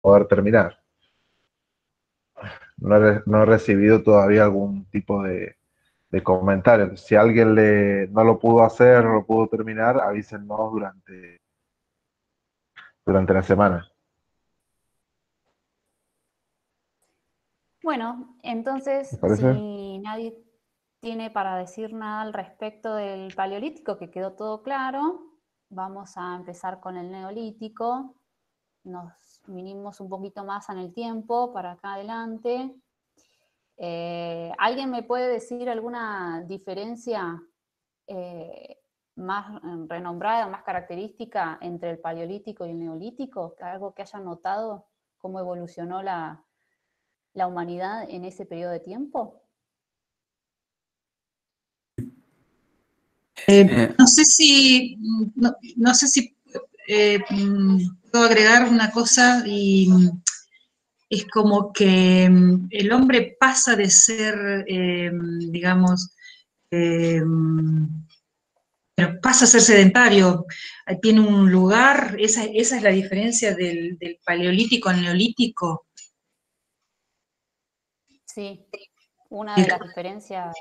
poder terminar. No he recibido todavía algún tipo de comentario. Si alguien no lo pudo hacer, no lo pudo terminar, avísennos durante la semana. Bueno, ¿Les entonces, parece? si nadie tiene para decir nada al respecto del paleolítico, que quedó todo claro, vamos a empezar con el neolítico. Nos vinimos un poquito más en el tiempo para acá adelante. ¿Alguien me puede decir alguna diferencia más renombrada, más característica entre el paleolítico y el neolítico? ¿Algo que haya notado cómo evolucionó la humanidad en ese periodo de tiempo? No sé si, no sé si puedo agregar una cosa y es como que el hombre pasa de ser, digamos, eh, pero pasa a ser sedentario, tiene un lugar, esa es la diferencia del paleolítico al neolítico. Sí, una de las diferencias.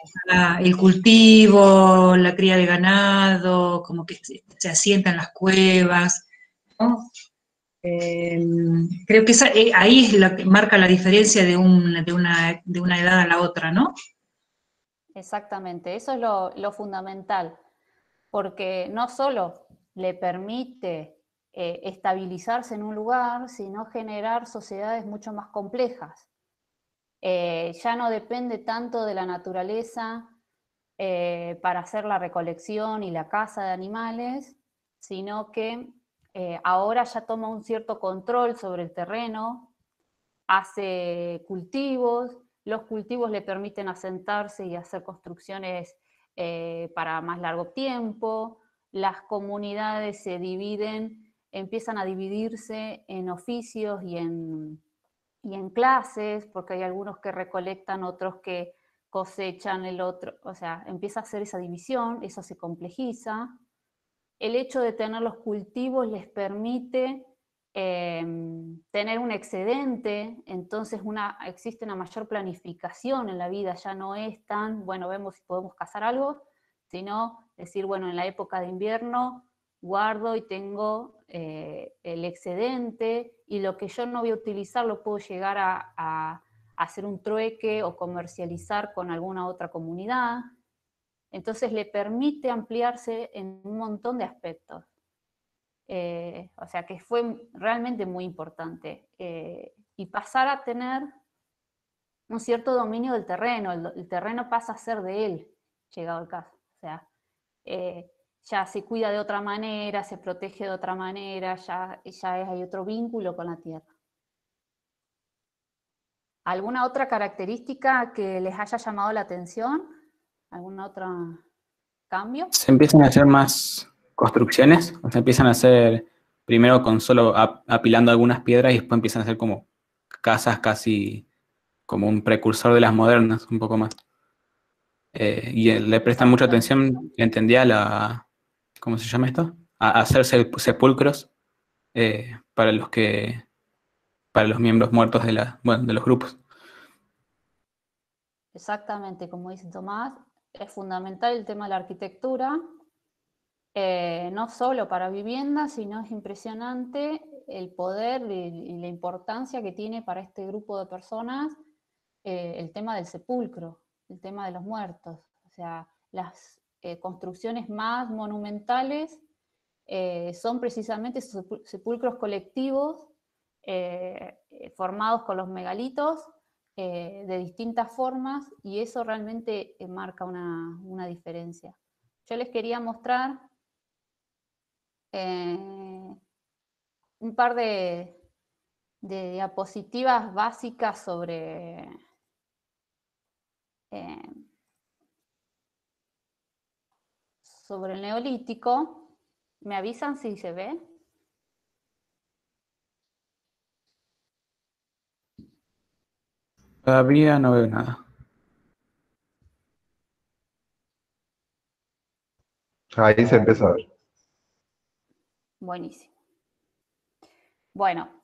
El cultivo, la cría de ganado, como que se asienta en las cuevas, ¿no? Eh, Creo que ahí es lo que marca la diferencia de una edad a la otra, ¿no? Exactamente, eso es lo fundamental, porque no solo le permite estabilizarse en un lugar, sino generar sociedades mucho más complejas. Ya no depende tanto de la naturaleza para hacer la recolección y la caza de animales, sino que ahora ya toma un cierto control sobre el terreno, hace cultivos, los cultivos le permiten asentarse y hacer construcciones para más largo tiempo, las comunidades se dividen, empiezan a dividirse en oficios y en clases, porque hay algunos que recolectan, otros que cosechan, el otro, o sea, empieza a hacer esa división, eso se complejiza. El hecho de tener los cultivos les permite tener un excedente, entonces existe una mayor planificación en la vida, ya no es tan, bueno, vemos si podemos cazar algo, sino decir, bueno, en la época de invierno guardo y tengo el excedente y lo que yo no voy a utilizar lo puedo llegar a hacer un trueque o comercializar con alguna otra comunidad. Entonces le permite ampliarse en un montón de aspectos. O sea que fue realmente muy importante. Y pasar a tener un cierto dominio del terreno, el terreno pasa a ser de él, llegado el caso. O sea, eh, ya se cuida de otra manera, se protege de otra manera, hay otro vínculo con la tierra. ¿Alguna otra característica que les haya llamado la atención? ¿Algún otro cambio? Se empiezan a hacer más construcciones, o sea, empiezan a hacer primero con solo apilando algunas piedras y después empiezan a hacer como casas casi como un precursor de las modernas, un poco más. Le prestan mucha Exactamente. atención, entendía ¿cómo se llama esto? A hacer sepulcros para para los miembros muertos bueno, de los grupos. Exactamente, como dice Tomás, es fundamental el tema de la arquitectura, no solo para viviendas, sino es impresionante el poder y la importancia que tiene para este grupo de personas el tema del sepulcro, el tema de los muertos. O sea, las construcciones más monumentales son precisamente esos sepulcros colectivos formados con los megalitos de distintas formas y eso realmente marca una diferencia. Yo les quería mostrar eh, un par de diapositivas básicas eh, sobre el neolítico. ¿Me avisan si se ve? Todavía no veo nada. Ahí se empieza a ver. Buenísimo. Bueno,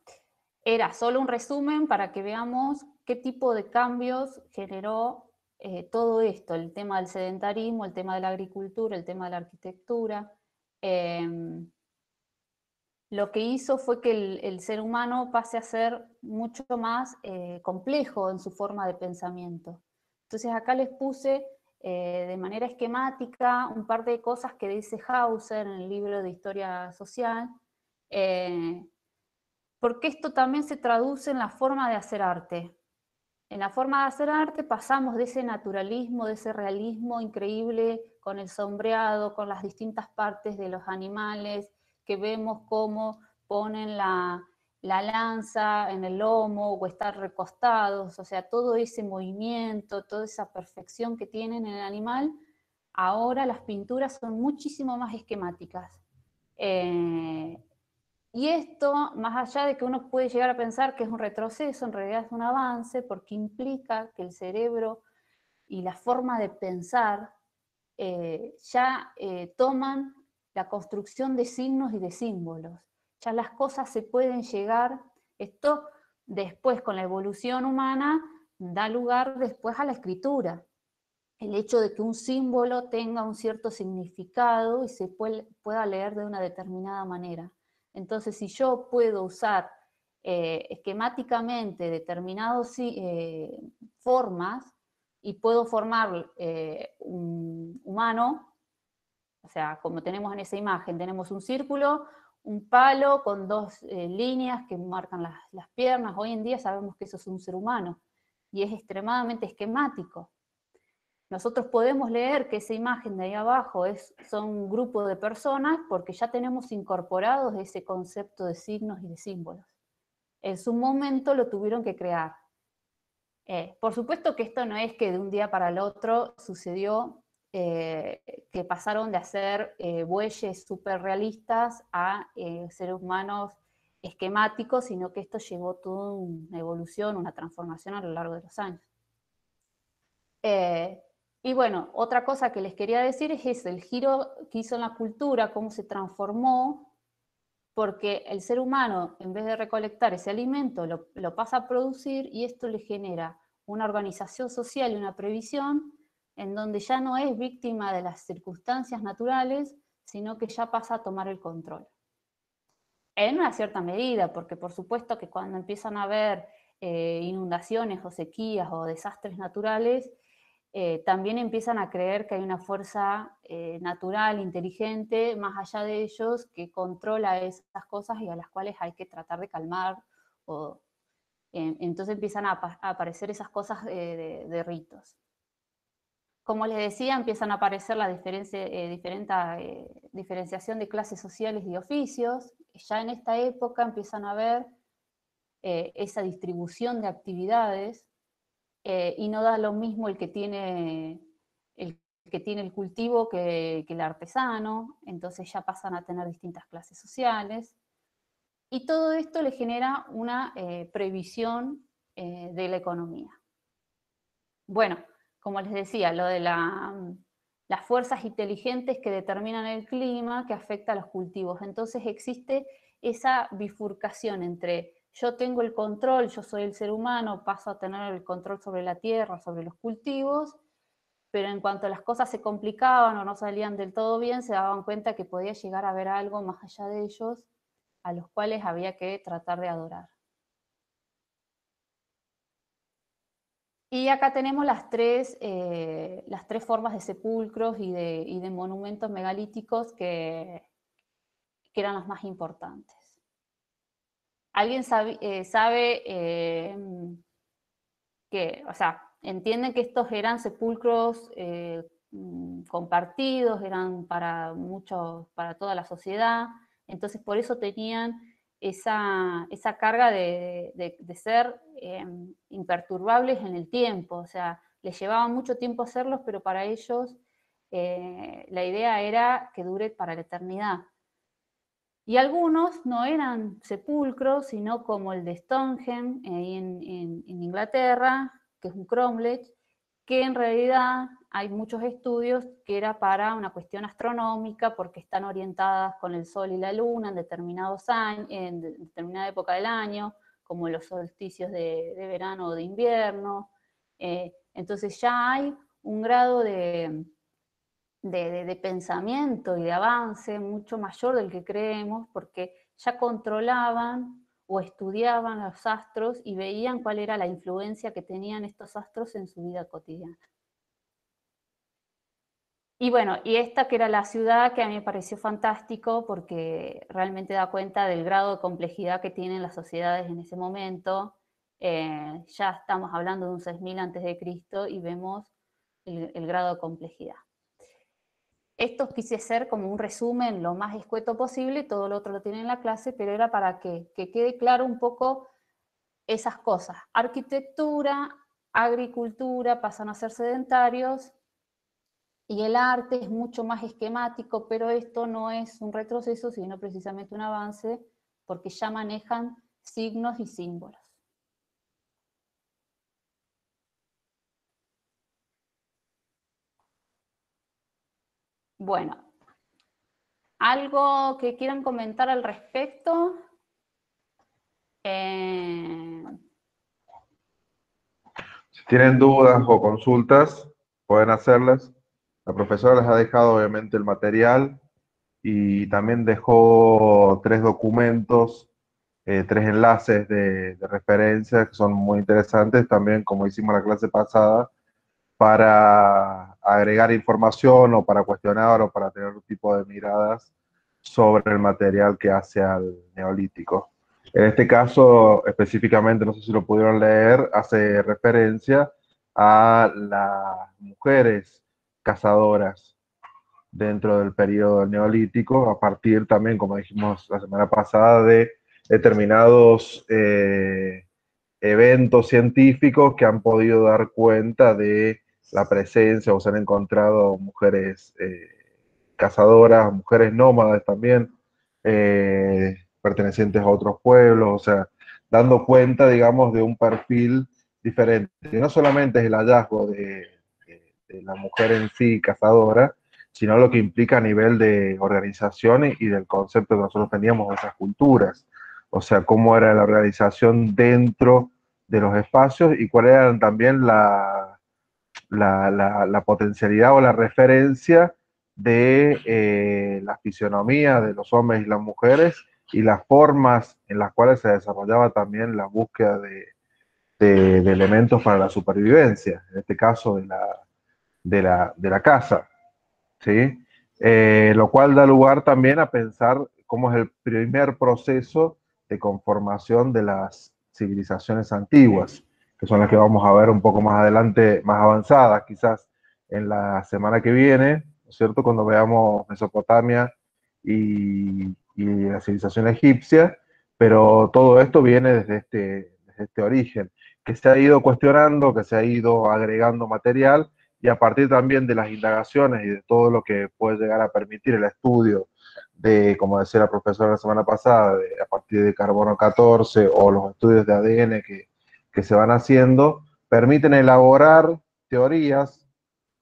Era solo un resumen para que veamos qué tipo de cambios generó todo esto, el tema del sedentarismo, el tema de la agricultura, el tema de la arquitectura. Lo que hizo fue que el ser humano pase a ser mucho más complejo en su forma de pensamiento. Entonces acá les puse de manera esquemática un par de cosas que dice Hauser en el libro de Historia Social, porque esto también se traduce en la forma de hacer arte. En la forma de hacer arte pasamos de ese naturalismo, de ese realismo increíble con el sombreado, con las distintas partes de los animales, que vemos cómo ponen la lanza en el lomo o estar recostados, o sea, todo ese movimiento, toda esa perfección que tienen en el animal. Ahora las pinturas son muchísimo más esquemáticas. Y esto, más allá de que uno puede llegar a pensar que es un retroceso, en realidad es un avance, porque implica que el cerebro y la forma de pensar ya toman la construcción de signos y de símbolos. Ya las cosas se pueden llegar, esto después con la evolución humana da lugar después a la escritura. El hecho de que un símbolo tenga un cierto significado y se pueda leer de una determinada manera. Entonces, si yo puedo usar esquemáticamente determinadas formas y puedo formar un humano, o sea, como tenemos en esa imagen, tenemos un círculo, un palo con dos líneas que marcan las piernas. Hoy en día sabemos que eso es un ser humano y es extremadamente esquemático. Nosotros podemos leer que esa imagen de ahí abajo son un grupo de personas porque ya tenemos incorporados ese concepto de signos y de símbolos. En su momento lo tuvieron que crear. Por supuesto que esto no es que de un día para el otro sucedió que pasaron de hacer bueyes súper realistas a seres humanos esquemáticos, sino que esto llevó toda una evolución, una transformación a lo largo de los años. Y bueno, otra cosa que les quería decir es el giro que hizo en la cultura, cómo se transformó, porque el ser humano, en vez de recolectar ese alimento, lo pasa a producir y esto le genera una organización social y una previsión en donde ya no es víctima de las circunstancias naturales, sino que ya pasa a tomar el control. En una cierta medida, porque por supuesto que cuando empiezan a haber inundaciones o sequías o desastres naturales, también empiezan a creer que hay una fuerza natural, inteligente, más allá de ellos, que controla esas cosas y a las cuales hay que tratar de calmar. Entonces empiezan a aparecer esas cosas de ritos. Como les decía, empiezan a aparecer la diferenciación de clases sociales y oficios. Ya en esta época empiezan a haber esa distribución de actividades. Y no da lo mismo el que tiene el cultivo que el artesano, entonces ya pasan a tener distintas clases sociales. Y todo esto le genera una previsión de la economía. Bueno, como les decía, lo de las fuerzas inteligentes que determinan el clima, que afecta a los cultivos. Entonces existe esa bifurcación entre yo tengo el control, yo soy el ser humano, paso a tener el control sobre la tierra, sobre los cultivos, pero en cuanto las cosas se complicaban o no salían del todo bien, se daban cuenta que podía llegar a haber algo más allá de ellos, a los cuales había que tratar de adorar. Y acá tenemos las tres formas de sepulcros y de monumentos megalíticos que eran las más importantes. ¿Alguien sabe que, o sea, entienden que estos eran sepulcros compartidos, eran para toda la sociedad, entonces por eso tenían esa carga de ser imperturbables en el tiempo, o sea, les llevaba mucho tiempo hacerlos, pero para ellos la idea era que dure para la eternidad. Y algunos no eran sepulcros, sino como el de Stonehenge en Inglaterra, que es un cromlech, que en realidad hay muchos estudios que era para una cuestión astronómica, porque están orientadas con el Sol y la Luna en determinados años, en determinada época del año, como los solsticios de verano o de invierno. Entonces ya hay un grado de pensamiento y de avance mucho mayor del que creemos, porque ya controlaban o estudiaban los astros y veían cuál era la influencia que tenían estos astros en su vida cotidiana. Y bueno, y esta que era la ciudad, que a mí me pareció fantástico porque realmente da cuenta del grado de complejidad que tienen las sociedades en ese momento. Ya estamos hablando de un 6000 a.C. y vemos el grado de complejidad. Esto quise hacer como un resumen lo más escueto posible, todo lo otro lo tiene en la clase, pero era para que quede claro un poco esas cosas. Arquitectura, agricultura pasan a ser sedentarios, y el arte es mucho más esquemático, pero esto no es un retroceso, sino precisamente un avance, porque ya manejan signos y símbolos. Bueno, ¿algo que quieran comentar al respecto? Si tienen dudas o consultas, pueden hacerlas. La profesora les ha dejado obviamente el material y también dejó 3 documentos, 3 enlaces de referencia que son muy interesantes, también como hicimos la clase pasada, para agregar información o para cuestionar o para tener un tipo de miradas sobre el material que hace al neolítico. En este caso, específicamente, no sé si lo pudieron leer, hace referencia a las mujeres cazadoras dentro del periodo del neolítico, a partir también, como dijimos la semana pasada, de determinados eventos científicos que han podido dar cuenta de la presencia o se han encontrado mujeres cazadoras, mujeres nómadas también, pertenecientes a otros pueblos, o sea, dando cuenta, digamos, de un perfil diferente. Y no solamente es el hallazgo de la mujer en sí cazadora, sino lo que implica a nivel de organización y del concepto que nosotros teníamos de esas culturas. O sea, cómo era la organización dentro de los espacios y cuál era también la potencialidad o la referencia de la fisionomía de los hombres y las mujeres y las formas en las cuales se desarrollaba también la búsqueda de elementos para la supervivencia, en este caso de la caza, ¿sí? Lo cual da lugar también a pensar cómo es el primer proceso de conformación de las civilizaciones antiguas, que son las que vamos a ver un poco más adelante, más avanzadas, quizás en la semana que viene, ¿no es cierto? Cuando veamos Mesopotamia y la civilización egipcia, pero todo esto viene desde este origen, que se ha ido cuestionando, que se ha ido agregando material, y a partir también de las indagaciones y de todo lo que puede llegar a permitir el estudio de, como decía la profesora la semana pasada, a partir de carbono 14 o los estudios de ADN que se van haciendo, permiten elaborar teorías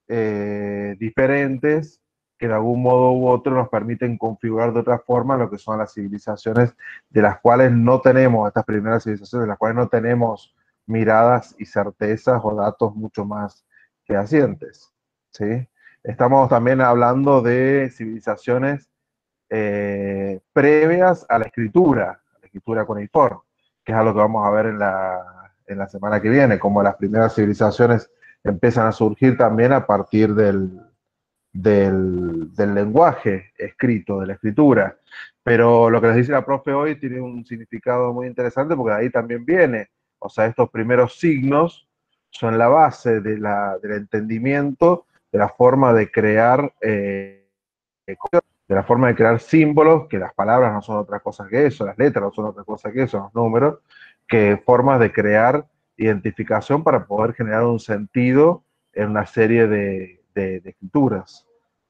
diferentes que de algún modo u otro nos permiten configurar de otra forma lo que son las civilizaciones de las cuales no tenemos, estas primeras civilizaciones de las cuales no tenemos miradas y certezas o datos mucho más fehacientes, ¿sí? Estamos también hablando de civilizaciones previas a la escritura cuneiforme, que es algo que vamos a ver en la semana que viene, como las primeras civilizaciones empiezan a surgir también a partir del lenguaje escrito, de la escritura. Pero lo que les dice la profe hoy tiene un significado muy interesante porque de ahí también viene, o sea, estos primeros signos son la base del entendimiento, de la forma de crear, de la forma de crear símbolos, que las palabras no son otra cosa que eso, las letras no son otra cosa que eso, los números, que formas de crear identificación para poder generar un sentido en una serie de escrituras.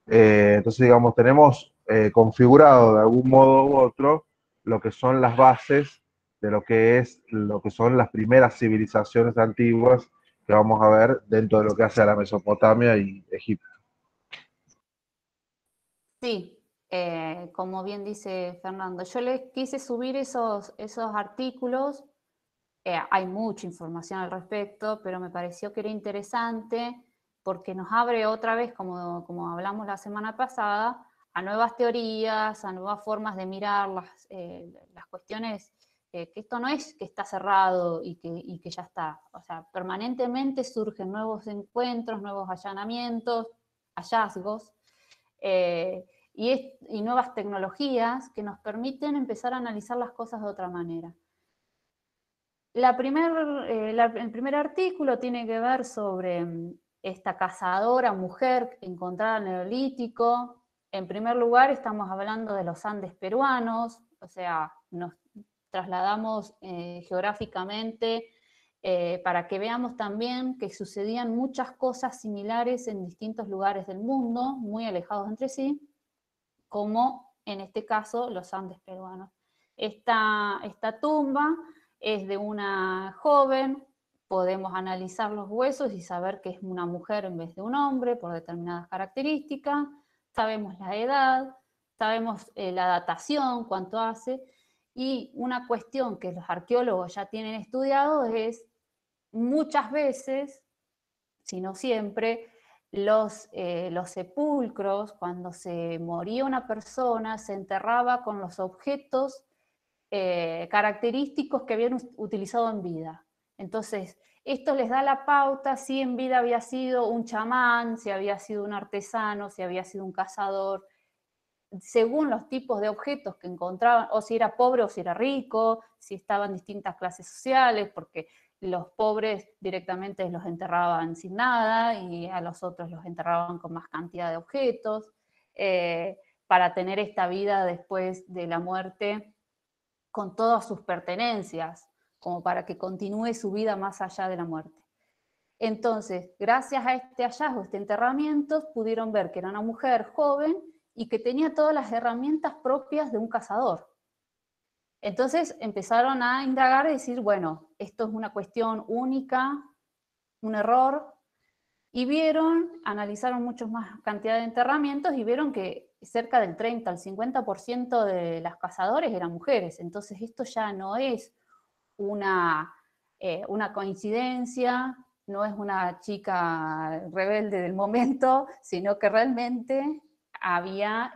Entonces, digamos, tenemos configurado de algún modo u otro lo que son las bases de lo que son las primeras civilizaciones antiguas que vamos a ver dentro de lo que hace a la Mesopotamia y Egipto. Sí, como bien dice Fernando, yo les quise subir esos artículos Hay mucha información al respecto, pero me pareció que era interesante porque nos abre otra vez, como hablamos la semana pasada, a nuevas teorías, a nuevas formas de mirar las cuestiones, que esto no es que está cerrado y que ya está. O sea, permanentemente surgen nuevos encuentros, nuevos hallazgos, y nuevas tecnologías que nos permiten empezar a analizar las cosas de otra manera. El primer artículo tiene que ver sobre esta cazadora mujer encontrada en el Neolítico. En primer lugar, estamos hablando de los Andes peruanos, o sea, nos trasladamos geográficamente para que veamos también que sucedían muchas cosas similares en distintos lugares del mundo, muy alejados entre sí, como en este caso los Andes peruanos. Esta tumba es de una joven, podemos analizar los huesos y saber que es una mujer en vez de un hombre por determinadas características, sabemos la edad, sabemos la datación, cuánto hace, y una cuestión que los arqueólogos ya tienen estudiado es muchas veces, si no siempre, los sepulcros, cuando se moría una persona, se enterraba con los objetos característicos que habían utilizado en vida. Entonces, esto les da la pauta si en vida había sido un chamán, si había sido un artesano, si había sido un cazador, según los tipos de objetos que encontraban, o si era pobre o si era rico, si estaban en distintas clases sociales, porque los pobres directamente los enterraban sin nada y a los otros los enterraban con más cantidad de objetos, para tener esta vida después de la muerte con todas sus pertenencias, como para que continúe su vida más allá de la muerte. Entonces, gracias a este hallazgo, este enterramiento, pudieron ver que era una mujer joven y que tenía todas las herramientas propias de un cazador. Entonces empezaron a indagar y decir, bueno, esto es una cuestión única, un error, y analizaron muchas más cantidad de enterramientos y vieron que cerca del 30 al 50% de las cazadoras eran mujeres. Entonces esto ya no es una coincidencia, no es una chica rebelde del momento, sino que realmente había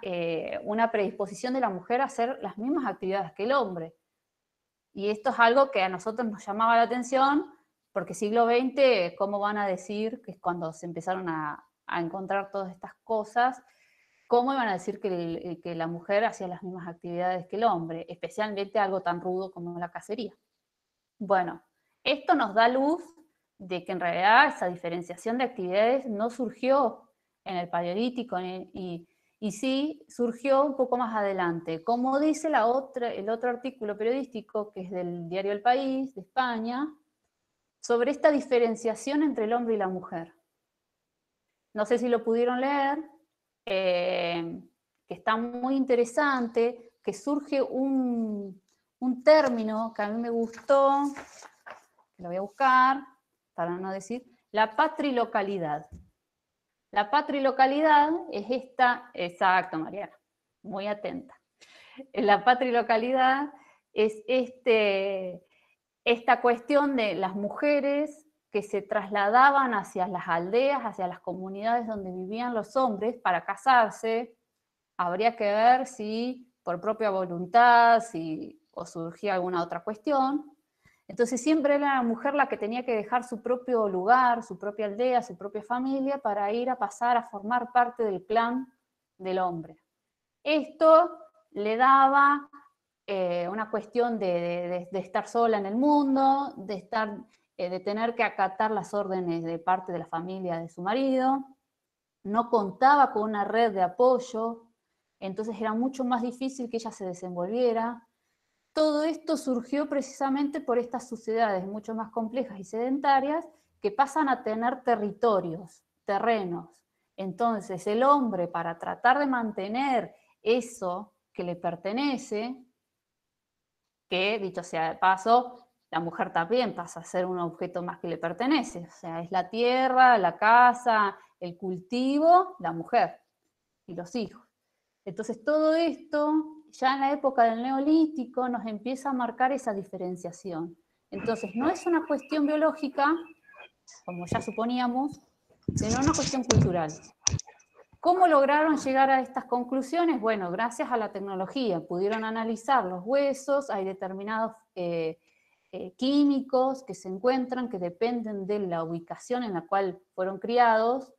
una predisposición de la mujer a hacer las mismas actividades que el hombre. Y esto es algo que a nosotros nos llamaba la atención, porque siglo XX, ¿cómo van a decir, que es cuando se empezaron a encontrar todas estas cosas, cómo iban a decir que la mujer hacía las mismas actividades que el hombre, especialmente algo tan rudo como la cacería? Bueno, esto nos da luz de que en realidad esa diferenciación de actividades no surgió en el Paleolítico y sí surgió un poco más adelante. Como dice el otro artículo periodístico, que es del diario El País, de España, sobre esta diferenciación entre el hombre y la mujer. No sé si lo pudieron leer, que está muy interesante, que surge un término que a mí me gustó, que lo voy a buscar, para no decir, la patrilocalidad. La patrilocalidad es esta, exacto, Mariana, muy atenta. La patrilocalidad es esta cuestión de las mujeres que se trasladaban hacia las aldeas, hacia las comunidades donde vivían los hombres para casarse. Habría que ver si por propia voluntad, o surgía alguna otra cuestión. Entonces siempre era la mujer la que tenía que dejar su propio lugar, su propia aldea, su propia familia, para ir a pasar a formar parte del clan del hombre. Esto le daba una cuestión de estar sola en el mundo, de tener que acatar las órdenes de parte de la familia de su marido, no contaba con una red de apoyo, entonces era mucho más difícil que ella se desenvolviera. Todo esto surgió precisamente por estas sociedades mucho más complejas y sedentarias que pasan a tener territorios, terrenos. Entonces el hombre, para tratar de mantener eso que le pertenece, que dicho sea de paso, la mujer también pasa a ser un objeto más que le pertenece, o sea, es la tierra, la casa, el cultivo, la mujer y los hijos. Entonces todo esto, ya en la época del Neolítico, nos empieza a marcar esa diferenciación. Entonces, no es una cuestión biológica, como ya suponíamos, sino una cuestión cultural. ¿Cómo lograron llegar a estas conclusiones? Bueno, gracias a la tecnología. Pudieron analizar los huesos, hay determinados químicos que se encuentran, que dependen de la ubicación en la cual fueron criados.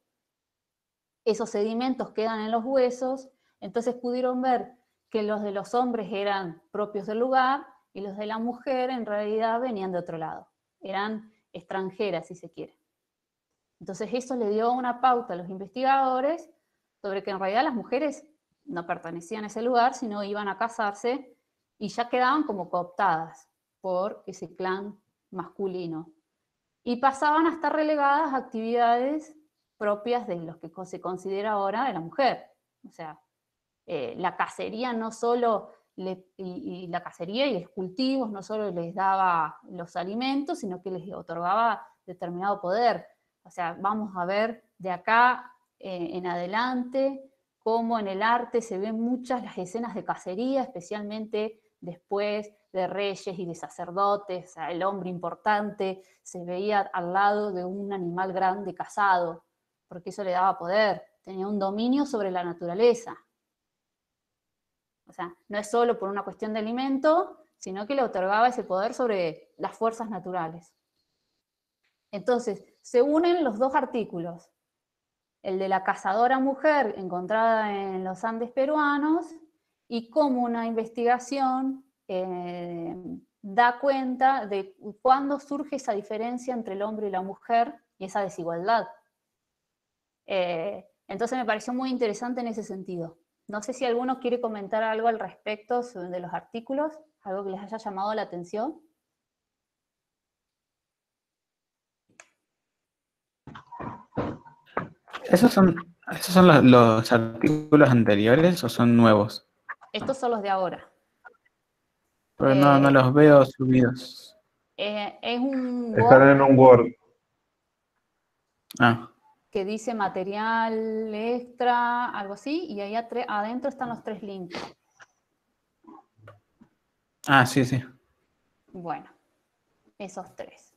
Esos sedimentos quedan en los huesos, entonces pudieron ver que los de los hombres eran propios del lugar y los de la mujer en realidad venían de otro lado. Eran extranjeras, si se quiere. Entonces eso le dio una pauta a los investigadores sobre que en realidad las mujeres no pertenecían a ese lugar, sino iban a casarse y ya quedaban como cooptadas por ese clan masculino. Y pasaban a estar relegadas a actividades propias de los que se considera ahora de la mujer. O sea, la cacería no solo, la cacería y los cultivos no solo les daba los alimentos, sino que les otorgaba determinado poder. O sea, vamos a ver de acá en adelante cómo en el arte se ven muchas las escenas de cacería, especialmente después de reyes y de sacerdotes. O sea, el hombre importante se veía al lado de un animal grande cazado, porque eso le daba poder, tenía un dominio sobre la naturaleza. O sea, no es solo por una cuestión de alimento, sino que le otorgaba ese poder sobre las fuerzas naturales. Entonces, se unen los dos artículos, el de la cazadora mujer encontrada en los Andes peruanos y cómo una investigación da cuenta de cuándo surge esa diferencia entre el hombre y la mujer y esa desigualdad. Entonces me pareció muy interesante en ese sentido. No sé si alguno quiere comentar algo al respecto de los artículos, algo que les haya llamado la atención. ¿Esos son los artículos anteriores o son nuevos? Estos son los de ahora. Pero no los veo subidos. Es un Están Word en un Word. Ah, que dice material extra, algo así, y ahí adentro están los 3 links. sí, sí. Bueno, esos 3.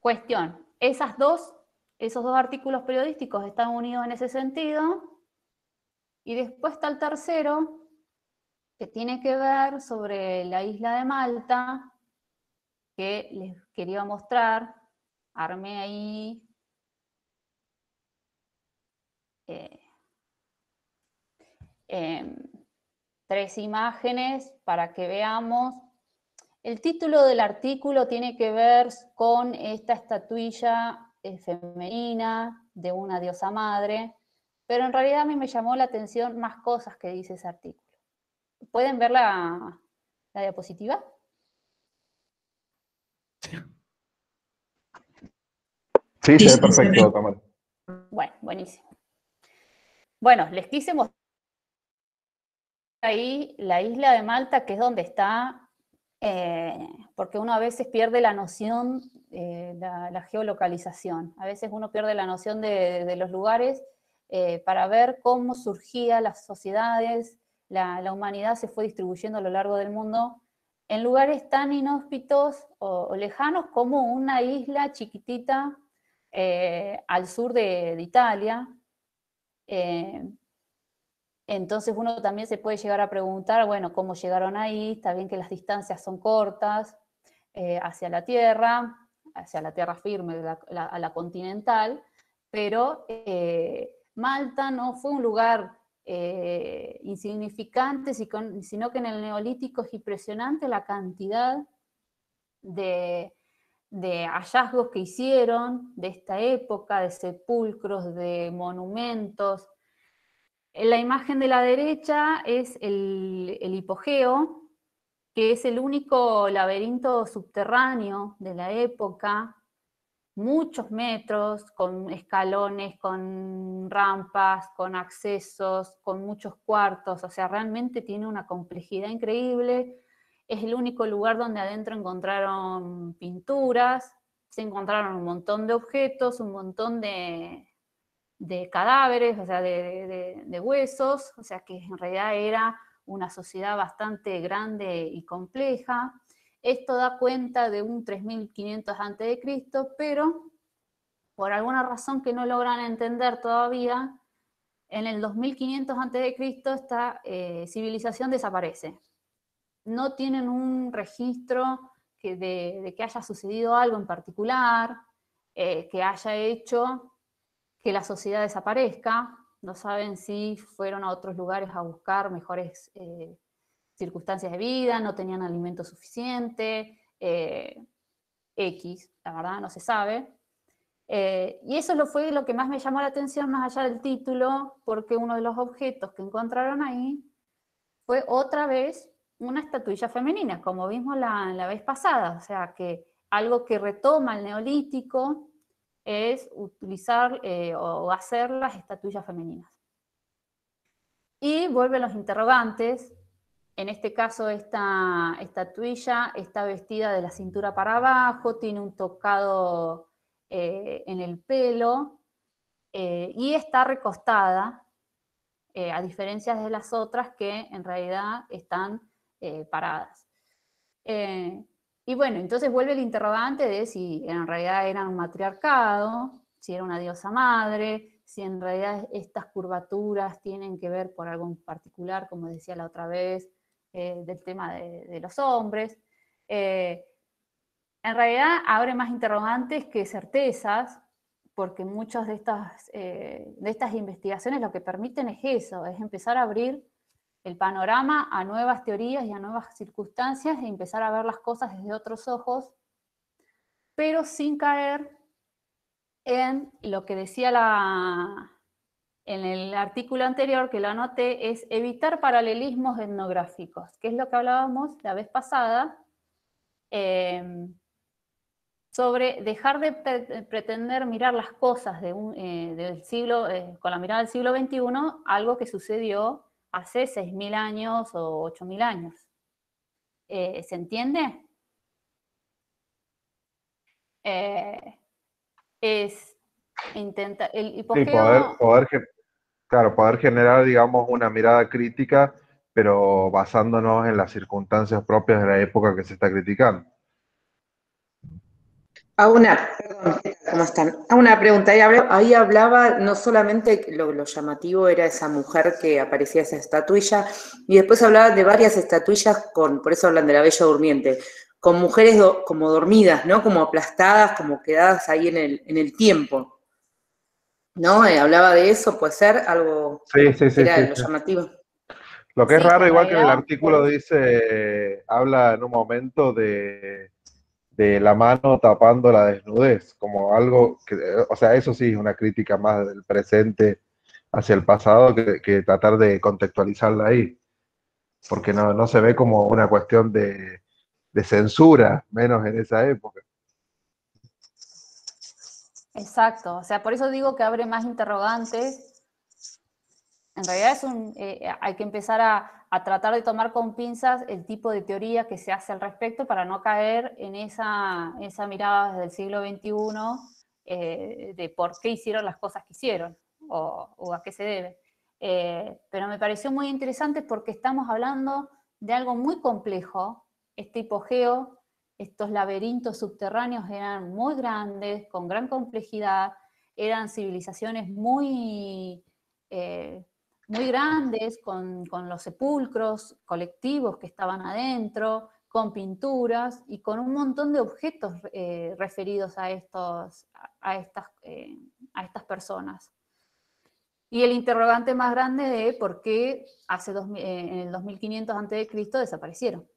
Cuestión, esos dos artículos periodísticos están unidos en ese sentido, y después está el tercero, que tiene que ver sobre la isla de Malta, que les quería mostrar. Armé ahí 3 imágenes para que veamos. El título del artículo tiene que ver con esta estatuilla femenina de una diosa madre, pero en realidad a mí me llamó la atención más cosas que dice ese artículo. ¿Pueden ver la diapositiva? Sí, se ve perfecto, Tamara. Bueno, buenísimo. Bueno, les quise mostrar ahí la isla de Malta, que es donde está, porque uno a veces pierde la noción, la geolocalización. A veces uno pierde la noción de los lugares para ver cómo surgían las sociedades, la humanidad se fue distribuyendo a lo largo del mundo en lugares tan inhóspitos o lejanos como una isla chiquitita al sur de Italia. Entonces uno también se puede llegar a preguntar, bueno, ¿cómo llegaron ahí? Está bien que las distancias son cortas hacia la tierra firme, a la continental, pero Malta no fue un lugar insignificante, sino que en el Neolítico es impresionante la cantidad de hallazgos que hicieron de esta época, de sepulcros, de monumentos. La imagen de la derecha es el hipogeo, que es el único laberinto subterráneo de la época, muchos metros, con escalones, con rampas, con accesos, con muchos cuartos, o sea, realmente tiene una complejidad increíble. Es el único lugar donde adentro encontraron pinturas, se encontraron un montón de objetos, un montón de cadáveres, o sea, de huesos, o sea que en realidad era una sociedad bastante grande y compleja. Esto da cuenta de un 3500 a.C., pero por alguna razón que no logran entender todavía, en el 2500 a.C. esta civilización desaparece. No tienen un registro de que haya sucedido algo en particular, que haya hecho que la sociedad desaparezca. No saben si fueron a otros lugares a buscar mejores circunstancias de vida, no tenían alimento suficiente, X, la verdad no se sabe. Y eso fue lo que más me llamó la atención, más allá del título, porque uno de los objetos que encontraron ahí fue otra vez una estatuilla femenina, como vimos la vez pasada. O sea, que algo que retoma el neolítico es utilizar o hacer las estatuillas femeninas. Y vuelven los interrogantes. En este caso, esta estatuilla está vestida de la cintura para abajo, tiene un tocado en el pelo y está recostada, a diferencia de las otras que en realidad están paradas. Y bueno, entonces vuelve el interrogante de si en realidad era un matriarcado, si era una diosa madre, si en realidad estas curvaturas tienen que ver por algo en particular, como decía la otra vez, del tema de los hombres. En realidad abre más interrogantes que certezas, porque muchas de estas investigaciones lo que permiten es eso, es empezar a abrir el panorama a nuevas teorías y a nuevas circunstancias, y empezar a ver las cosas desde otros ojos, pero sin caer en lo que decía en el artículo anterior, que lo anoté, es evitar paralelismos etnográficos, que es lo que hablábamos la vez pasada, sobre dejar de pretender mirar las cosas del siglo, con la mirada del siglo XXI, algo que sucedió hace 6.000 años o 8.000 años. ¿Se entiende? Es intentar... El hipogeo... Sí, poder generar, digamos, una mirada crítica, pero basándonos en las circunstancias propias de la época que se está criticando. Perdón, ¿cómo están? Una pregunta, ahí hablaba, no solamente lo llamativo era esa mujer que aparecía esa estatuilla, y después hablaba de varias estatuillas por eso hablan de la Bella Durmiente, con mujeres como dormidas, ¿no? Como aplastadas, como quedadas ahí en el tiempo, ¿no? Hablaba de eso, puede ser algo era lo llamativo. Lo que es Sí, raro, en igual que en el realidad, artículo dice, habla en un momento de la mano tapando la desnudez, como algo que, o sea, eso sí es una crítica más del presente hacia el pasado que tratar de contextualizarla ahí, porque no se ve como una cuestión de censura, menos en esa época. exacto. O sea, por eso digo que abre más interrogantes. En realidad hay que empezar a tratar de tomar con pinzas el tipo de teoría que se hace al respecto para no caer en esa mirada del siglo XXI de por qué hicieron las cosas que hicieron o a qué se debe. Pero me pareció muy interesante porque estamos hablando de algo muy complejo. Este hipogeo, estos laberintos subterráneos eran muy grandes, con gran complejidad, eran civilizaciones muy grandes, con los sepulcros colectivos que estaban adentro, con pinturas y con un montón de objetos referidos a estas personas. Y el interrogante más grande de por qué en el 2500 a.C. desaparecieron,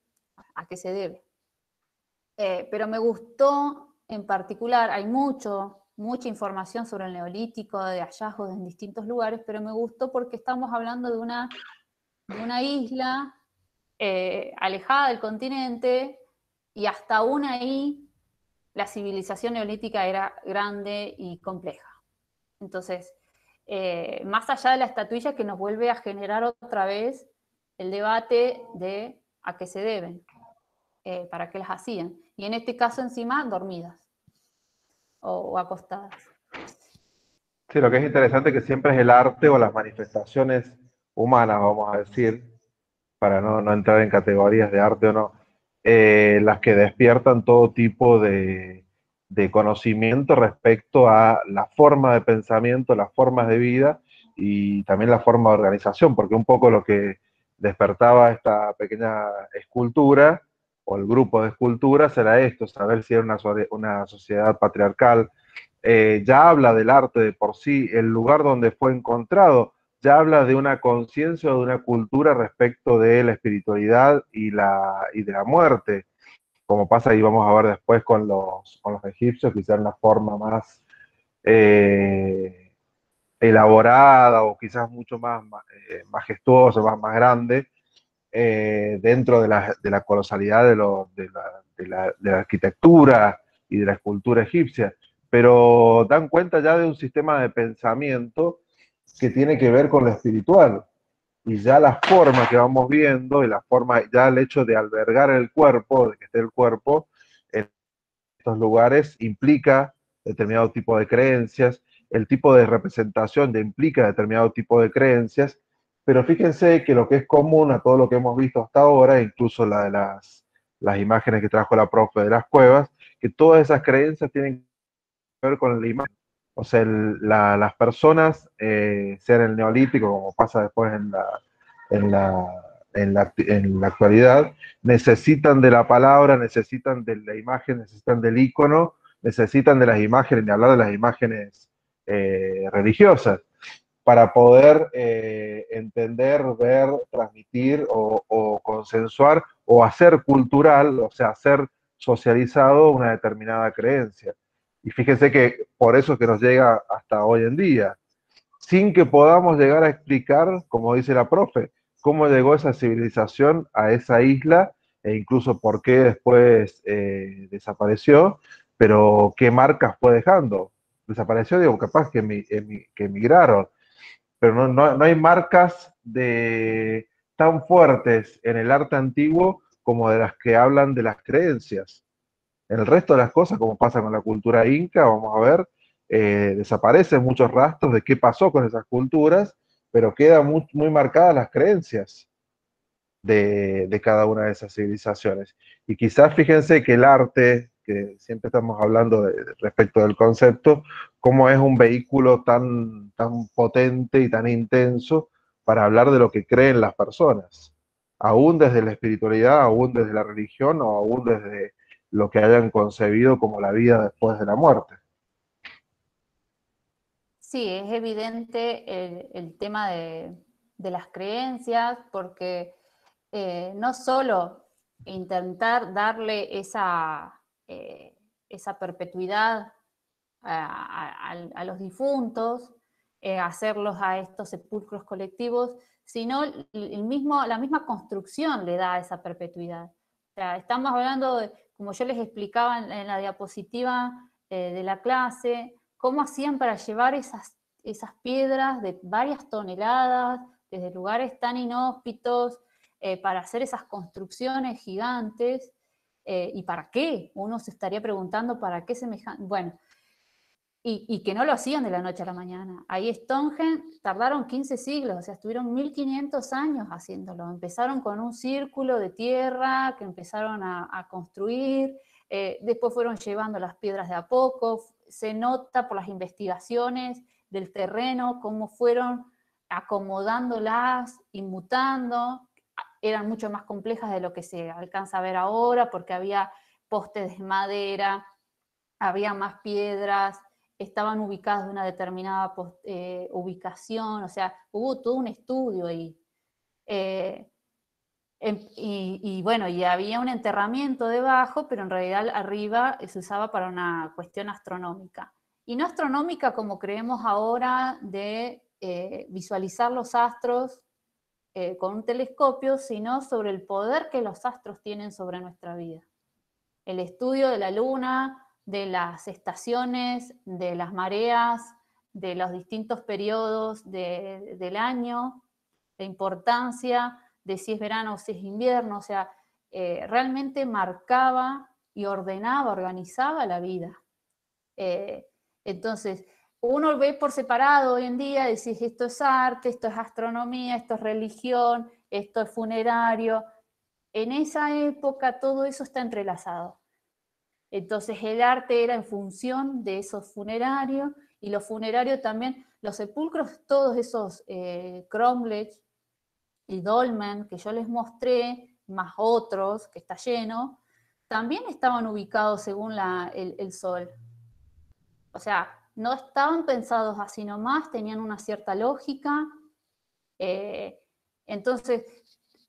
a qué se debe. Pero me gustó en particular, hay mucha información sobre el neolítico, de hallazgos en distintos lugares, pero me gustó porque estamos hablando de una isla alejada del continente, y hasta aún ahí la civilización neolítica era grande y compleja. Entonces, más allá de la estatuilla, que nos vuelve a generar otra vez el debate de a qué se deben, para qué las hacían. Y en este caso encima dormidas o acostadas. Sí, lo que es interesante que siempre es el arte o las manifestaciones humanas, vamos a decir, para no entrar en categorías de arte o no, las que despiertan todo tipo de conocimiento respecto a la forma de pensamiento, las formas de vida y también la forma de organización, porque un poco lo que despertaba esta pequeña escultura o el grupo de esculturas era esto, saber si era una sociedad patriarcal. Ya habla del arte de por sí, el lugar donde fue encontrado, ya habla de una conciencia o de una cultura respecto de la espiritualidad y de la muerte, como pasa y vamos a ver después con los egipcios, quizás una forma más eh, elaborada o quizás mucho más majestuosa, más grande, dentro de la colosalidad de la arquitectura y de la escultura egipcia, pero dan cuenta ya de un sistema de pensamiento que tiene que ver con lo espiritual. Y ya la forma que vamos viendo, y la forma, ya el hecho de albergar el cuerpo, de que esté el cuerpo en estos lugares, implica determinado tipo de creencias, el tipo de representación implica determinado tipo de creencias, pero fíjense que lo que es común a todo lo que hemos visto hasta ahora, incluso la de las imágenes que trajo la profe de las cuevas, que todas esas creencias tienen que ver con la imagen. O sea, las personas, sea en el neolítico, como pasa después en la, en la actualidad, necesitan de la palabra, necesitan de la imagen, necesitan del icono, necesitan de las imágenes, de hablar de las imágenes religiosas, para poder entender, ver, transmitir o consensuar o hacer cultural, o sea, hacer socializado una determinada creencia. Y fíjense que por eso es que nos llega hasta hoy en día, sin que podamos llegar a explicar, como dice la profe, cómo llegó esa civilización a esa isla e incluso por qué después desapareció, pero qué marcas fue dejando. Desapareció, digo, capaz que emigraron, pero no hay marcas tan fuertes en el arte antiguo como de las que hablan de las creencias. En el resto de las cosas, como pasa con la cultura inca, vamos a ver, desaparecen muchos rastros de qué pasó con esas culturas, pero quedan muy marcadas las creencias de cada una de esas civilizaciones. Y quizás fíjense que el arte, que siempre estamos hablando respecto del concepto, cómo es un vehículo tan potente y tan intenso para hablar de lo que creen las personas, aún desde la espiritualidad, aún desde la religión o aún desde lo que hayan concebido como la vida después de la muerte. Sí, es evidente el tema de las creencias, porque no solo intentar darle esa perpetuidad a los difuntos, hacerlos a estos sepulcros colectivos, sino la misma construcción le da esa perpetuidad. O sea, estamos hablando, como yo les explicaba en la diapositiva de la clase, cómo hacían para llevar esas piedras de varias toneladas, desde lugares tan inhóspitos, para hacer esas construcciones gigantes. ¿Y para qué? Uno se estaría preguntando, ¿para qué semejante? Bueno, y que no lo hacían de la noche a la mañana. Ahí Stonehenge tardaron 15 siglos, o sea, estuvieron 1500 años haciéndolo. Empezaron con un círculo de tierra que empezaron a construir, después fueron llevando las piedras de a poco. Se nota por las investigaciones del terreno cómo fueron acomodándolas y mutando. Eran mucho más complejas de lo que se alcanza a ver ahora, porque había postes de madera, había más piedras, estaban ubicadas de una determinada ubicación, o sea, hubo todo un estudio ahí. Y bueno, y había un enterramiento debajo, pero en realidad arriba se usaba para una cuestión astronómica. Y no astronómica como creemos ahora de visualizar los astros con un telescopio, sino sobre el poder que los astros tienen sobre nuestra vida. El estudio de la luna, de las estaciones, de las mareas, de los distintos periodos del año, la importancia de si es verano o si es invierno, o sea, realmente marcaba y ordenaba, organizaba la vida. Entonces, uno ve por separado hoy en día, decís, esto es arte, esto es astronomía, esto es religión, esto es funerario. en esa época todo eso está entrelazado. Entonces el arte era en función de esos funerarios, y los funerarios también, los sepulcros, todos esos Cromlech y Dolmen que yo les mostré, más otros que está lleno, también estaban ubicados según el sol. O sea, no estaban pensados así nomás, tenían una cierta lógica. Entonces,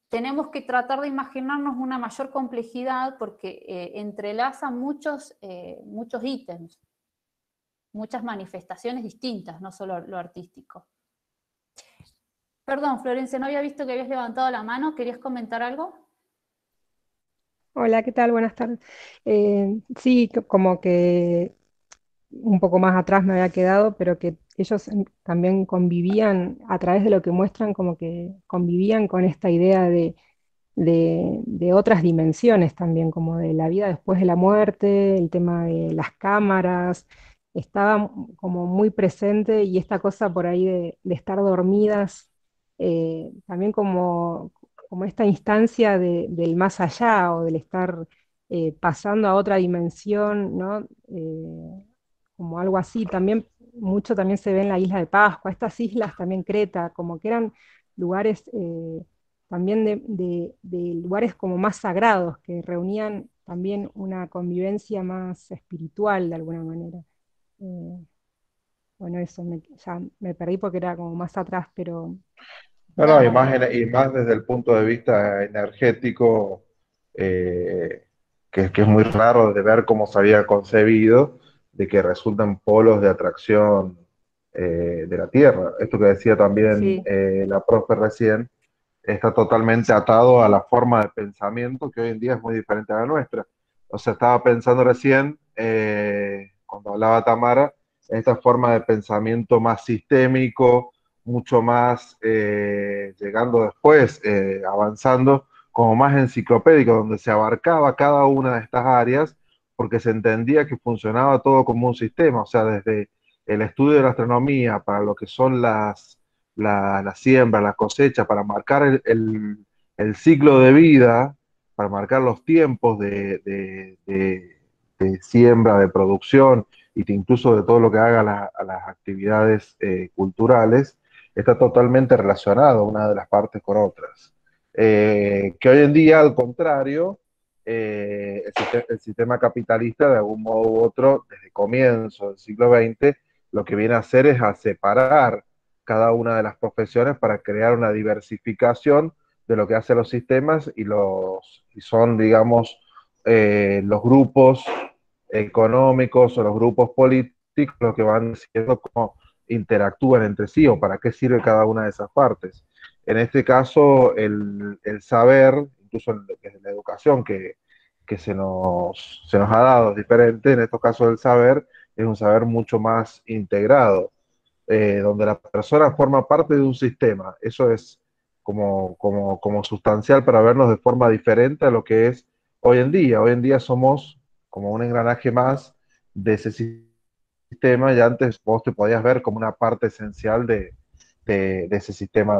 tenemos que tratar de imaginarnos una mayor complejidad porque entrelaza muchos ítems, muchas manifestaciones distintas, no solo lo artístico. Perdón, Florencia, no había visto que habías levantado la mano. ¿Querías comentar algo? Hola, ¿qué tal? Buenas tardes. Sí, como que un poco más atrás me había quedado, pero que ellos también convivían, a través de lo que muestran, como que convivían con esta idea de otras dimensiones también, como de la vida después de la muerte, el tema de las cámaras, estaba como muy presente, y esta cosa por ahí de estar dormidas, también como esta instancia del más allá, o del estar pasando a otra dimensión, ¿no? Como algo así, también mucho también se ve en la isla de Pascua, estas islas también, Creta, como que eran lugares también de lugares como más sagrados, que reunían también una convivencia más espiritual de alguna manera. Eh, bueno, eso, ya me perdí porque era como más atrás, pero No, No, no, no, pero y más desde el punto de vista energético, que es muy raro de ver cómo se había concebido, de que resultan polos de atracción de la Tierra. Esto que decía también sí, la profe recién, está totalmente atado a la forma de pensamiento que hoy en día es muy diferente a la nuestra. O sea, estaba pensando recién, cuando hablaba Tamara, en esta forma de pensamiento más sistémico, mucho más llegando después, avanzando, como más enciclopédico, donde se abarcaba cada una de estas áreas, porque se entendía que funcionaba todo como un sistema, o sea, desde el estudio de la astronomía para lo que son la siembra, la cosecha, para marcar el ciclo de vida, para marcar los tiempos de siembra, de producción, y incluso de todo lo que haga a las actividades culturales, está totalmente relacionado una de las partes con otras. Que hoy en día, al contrario, el sistema capitalista, de algún modo u otro, desde comienzo del siglo XX, lo que viene a hacer es a separar cada una de las profesiones para crear una diversificación de lo que hacen los sistemas, y son, digamos, los grupos económicos o los grupos políticos los que van diciendo cómo interactúan entre sí o para qué sirve cada una de esas partes. En este caso, el saber, incluso en la educación que se nos ha dado es diferente. En estos casos el saber es un saber mucho más integrado, donde la persona forma parte de un sistema. Eso es como sustancial para vernos de forma diferente a lo que es hoy en día. Hoy en día somos como un engranaje más de ese sistema, y antes vos te podías ver como una parte esencial de ese sistema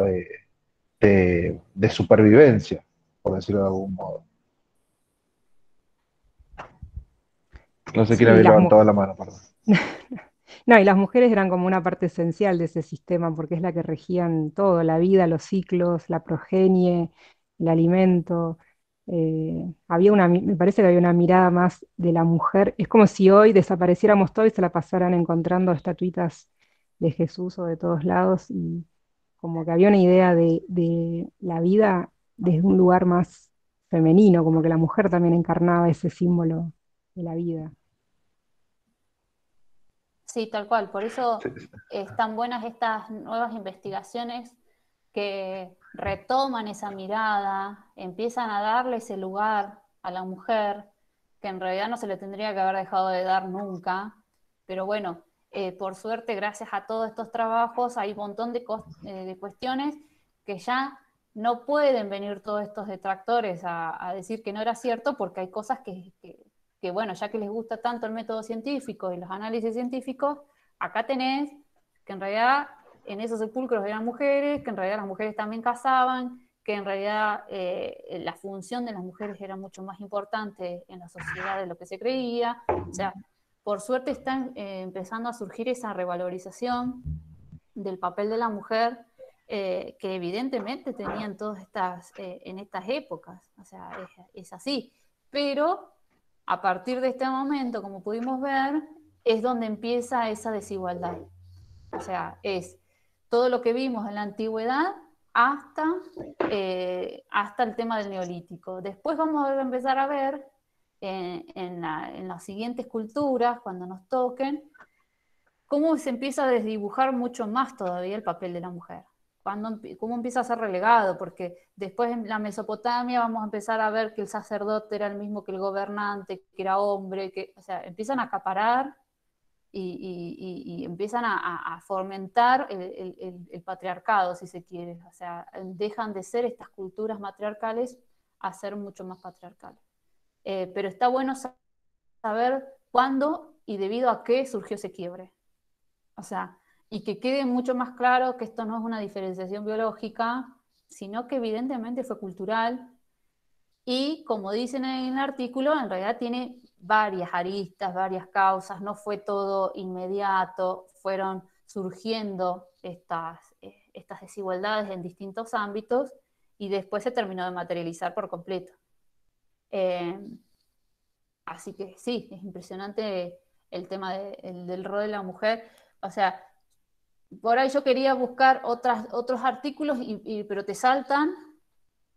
de supervivencia, por decirlo de algún modo. No sé quién sí, había levantado la mano, perdón. no, y las mujeres eran como una parte esencial de ese sistema, porque es la que regían todo, la vida, los ciclos, la progenie, el alimento. Me parece que había una mirada más de la mujer. Es como si hoy desapareciéramos todo y se la pasaran encontrando estatuitas de Jesús o de todos lados, y como que había una idea de la vida desde un lugar más femenino, como que la mujer también encarnaba ese símbolo de la vida. sí, tal cual. Por eso Sí, están buenas estas nuevas investigaciones que retoman esa mirada, empiezan a darle ese lugar a la mujer, que en realidad no se le tendría que haber dejado de dar nunca. Pero bueno, por suerte, gracias a todos estos trabajos, hay un montón de cuestiones que ya no pueden venir todos estos detractores a decir que no era cierto, porque hay cosas que, bueno, ya que les gusta tanto el método científico y los análisis científicos, acá tenés que en realidad en esos sepulcros eran mujeres, que en realidad las mujeres también cazaban, que en realidad la función de las mujeres era mucho más importante en la sociedad de lo que se creía. O sea, por suerte está empezando a surgir esa revalorización del papel de la mujer que evidentemente tenían todas estas, en estas épocas. O sea, es así. Pero a partir de este momento, como pudimos ver, es donde empieza esa desigualdad. O sea, es todo lo que vimos en la antigüedad hasta el tema del neolítico. Después vamos a empezar a ver en las siguientes culturas, cuando nos toquen, cómo se empieza a desdibujar mucho más todavía el papel de la mujer. Cómo empieza a ser relegado, porque después en la Mesopotamia vamos a empezar a ver que el sacerdote era el mismo que el gobernante, que era hombre, o sea, empiezan a acaparar y empiezan a fomentar el patriarcado, si se quiere. O sea, dejan de ser estas culturas matriarcales a ser mucho más patriarcales. Pero está bueno saber cuándo y debido a qué surgió ese quiebre. O sea, y que quede mucho más claro que esto no es una diferenciación biológica, sino que evidentemente fue cultural. Y como dicen en el artículo, en realidad tiene varias aristas, varias causas, no fue todo inmediato, fueron surgiendo estas desigualdades en distintos ámbitos y después se terminó de materializar por completo. Así que sí, es impresionante el tema del rol de la mujer. O sea, por ahí yo quería buscar otros artículos, pero te saltan.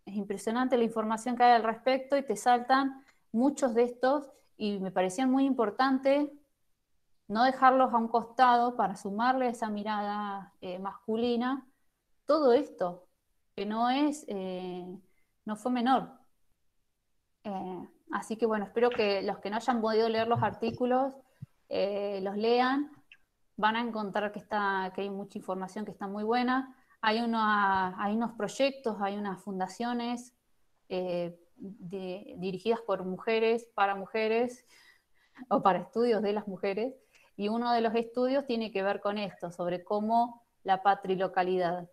Es impresionante la información que hay al respecto y te saltan muchos de estos y me parecían muy importante no dejarlos a un costado para sumarle esa mirada masculina todo esto, que no fue menor. Así que bueno, espero que los que no hayan podido leer los artículos los lean. Van a encontrar que hay mucha información que está muy buena. Hay unos proyectos, hay unas fundaciones dirigidas por mujeres, para mujeres, o para estudios de las mujeres, y uno de los estudios tiene que ver con esto, sobre cómo la patrilocalidad,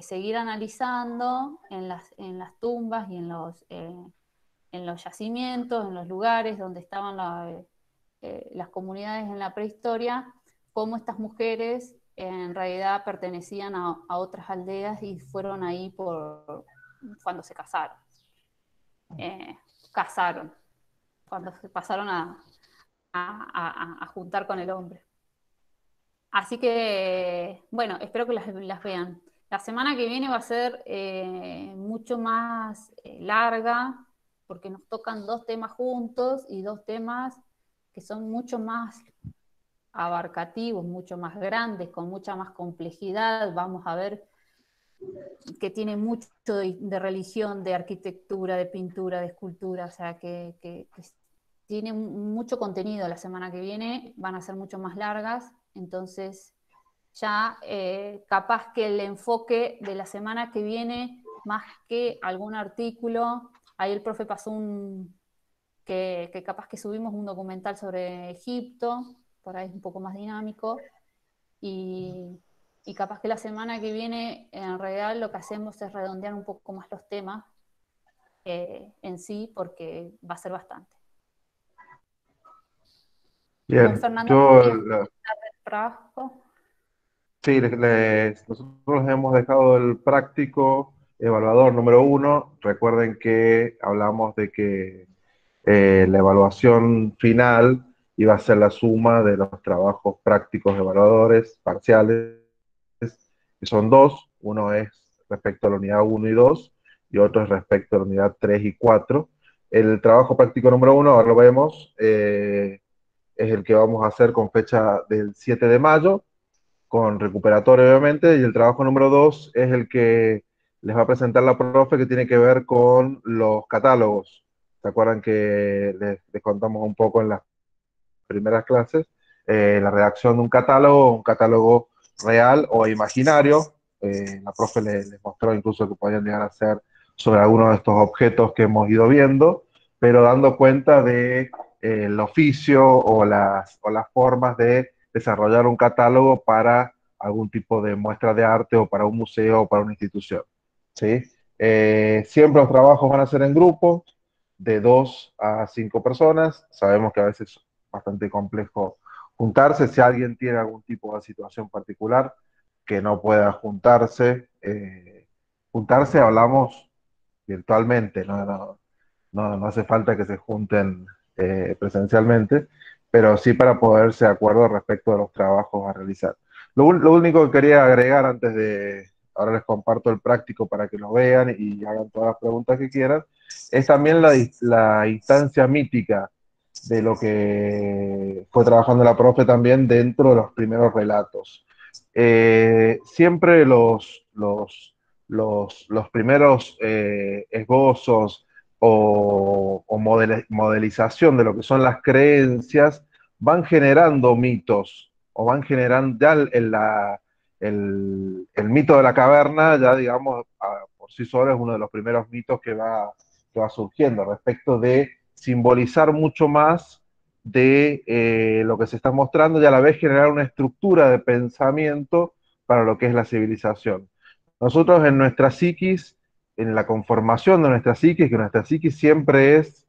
seguir analizando en las tumbas y en los yacimientos, en los lugares donde estaban las comunidades en la prehistoria, cómo estas mujeres en realidad pertenecían a otras aldeas y fueron ahí cuando se casaron. Cuando se pasaron a juntar con el hombre. Así que, bueno, espero que las vean. La semana que viene va a ser mucho más larga, porque nos tocan 2 temas juntos y 2 temas que son mucho más abarcativos, mucho más grandes, con mucha más complejidad. Vamos a ver que tiene mucho de religión, de arquitectura, de pintura, de escultura, o sea, que tiene mucho contenido. La semana que viene van a ser mucho más largas, entonces ya capaz que el enfoque de la semana que viene, más que algún artículo, ahí el profe pasó que capaz que subimos un documental sobre Egipto, por ahí es un poco más dinámico, y capaz que la semana que viene en realidad lo que hacemos es redondear un poco más los temas en sí, porque va a ser bastante. Bien, Don Fernando, yo, ¿querías comentar del trabajo? sí, nosotros hemos dejado el práctico evaluador número 1. Recuerden que hablamos de que la evaluación final iba a ser la suma de los trabajos prácticos evaluadores parciales, que son 2. Uno es respecto a la unidad 1 y 2, y otro es respecto a la unidad 3 y 4. El trabajo práctico número 1, ahora lo vemos, es el que vamos a hacer con fecha del 7 de mayo, con recuperatorio obviamente, y el trabajo número 2 es el que les va a presentar la profe, que tiene que ver con los catálogos. ¿Se acuerdan que les contamos un poco en las primeras clases? La redacción de un catálogo real o imaginario. La profe les mostró incluso que podían llegar a ser sobre algunos de estos objetos que hemos ido viendo, pero dando cuenta de el oficio o las formas de desarrollar un catálogo para algún tipo de muestra de arte o para un museo o para una institución, ¿sí? Siempre los trabajos van a ser en grupo, de 2 a 5 personas. Sabemos que a veces es bastante complejo juntarse. Si alguien tiene algún tipo de situación particular que no pueda juntarse, hablamos virtualmente, no hace falta que se junten presencialmente, pero sí para ponerse de acuerdo respecto de los trabajos a realizar. Lo único que quería agregar antes de, ahora les comparto el práctico para que lo vean y hagan todas las preguntas que quieran, es también la instancia mítica de lo que fue trabajando la profe también dentro de los primeros relatos. Siempre los primeros esbozos o modelización de lo que son las creencias van generando mitos o van generando ya el mito de la caverna, ya digamos, por sí solo es uno de los primeros mitos que va surgiendo respecto de simbolizar mucho más de lo que se está mostrando y a la vez generar una estructura de pensamiento para lo que es la civilización. Nosotros en nuestra psiquis, en la conformación de nuestra psiquis, que nuestra psiquis siempre es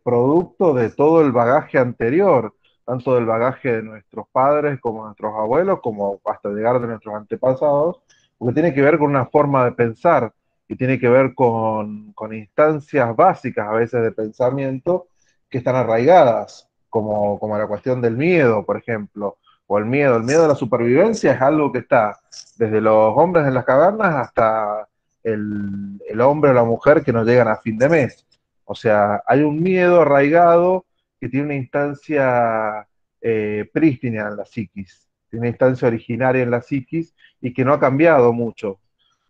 producto de todo el bagaje anterior, tanto del bagaje de nuestros padres como de nuestros abuelos, como hasta llegar de nuestros antepasados, porque tiene que ver con una forma de pensar y tiene que ver con instancias básicas a veces de pensamiento que están arraigadas, como la cuestión del miedo, por ejemplo, o el miedo a la supervivencia es algo que está desde los hombres en las cavernas hasta el hombre o la mujer que no llegan a fin de mes. O sea, hay un miedo arraigado que tiene una instancia prístina en la psiquis, tiene una instancia originaria en la psiquis y que no ha cambiado mucho.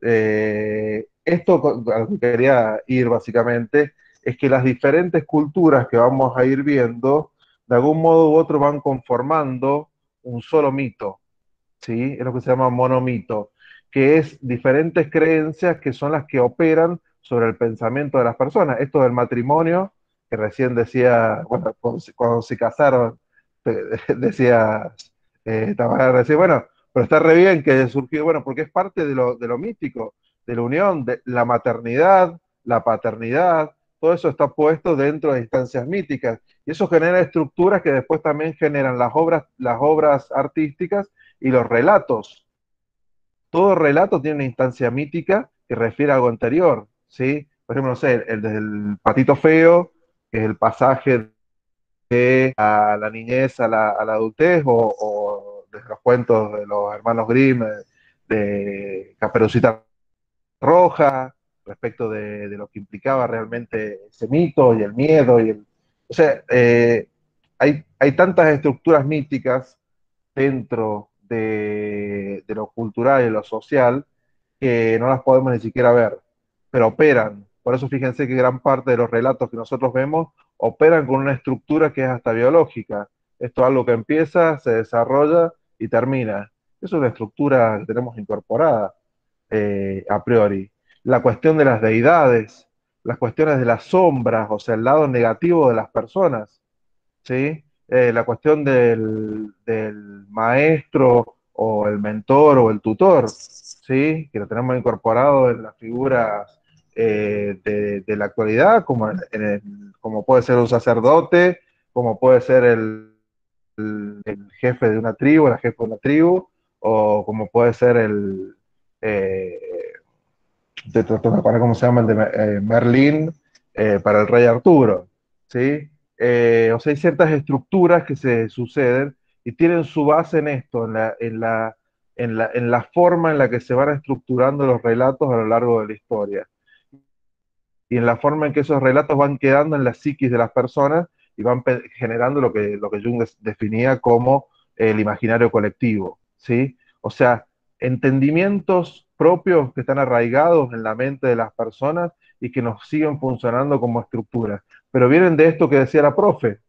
Esto a lo que quería ir básicamente es que las diferentes culturas que vamos a ir viendo, de algún modo u otro van conformando un solo mito, ¿sí? Es lo que se llama monomito, que es diferentes creencias que son las que operan sobre el pensamiento de las personas. Esto del matrimonio, que recién decía, bueno, cuando se casaron, decía Tamara recién, bueno, pero está re bien que haya surgido, bueno, porque es parte de lo mítico, de la unión, de la maternidad, la paternidad, todo eso está puesto dentro de instancias míticas. Y eso genera estructuras que después también generan las obras artísticas y los relatos. Todo relato tiene una instancia mítica que refiere a algo anterior, ¿sí? Por ejemplo, no sé, el del patito feo, que es el pasaje de a la niñez a la adultez, o de los cuentos de los hermanos Grimm, de Caperucita Roja, respecto de lo que implicaba realmente ese mito y el miedo. O sea, hay tantas estructuras míticas dentro de lo cultural y lo social que no las podemos ni siquiera ver, pero operan. Por eso fíjense que gran parte de los relatos que nosotros vemos operan con una estructura que es hasta biológica. Esto es algo que empieza, se desarrolla y termina. Es una estructura que tenemos incorporada a priori. La cuestión de las deidades, las cuestiones de las sombras, o sea, el lado negativo de las personas, ¿sí? La cuestión del maestro o el mentor o el tutor, ¿sí? Que lo tenemos incorporado en las figuras de la actualidad, como puede ser un sacerdote, como puede ser el jefe de una tribu, la jefe de una tribu, o como puede ser eh, trato de acordar cómo se llama, el de Merlín, para el rey Arturo, ¿sí? O sea, hay ciertas estructuras que se suceden y tienen su base en esto, en la forma en la que se van estructurando los relatos a lo largo de la historia y en la forma en que esos relatos van quedando en la psiquis de las personas y van generando lo que Jung definía como el imaginario colectivo, ¿sí? O sea, entendimientos propios que están arraigados en la mente de las personas y que nos siguen funcionando como estructuras. Pero vienen de esto que decía la profe.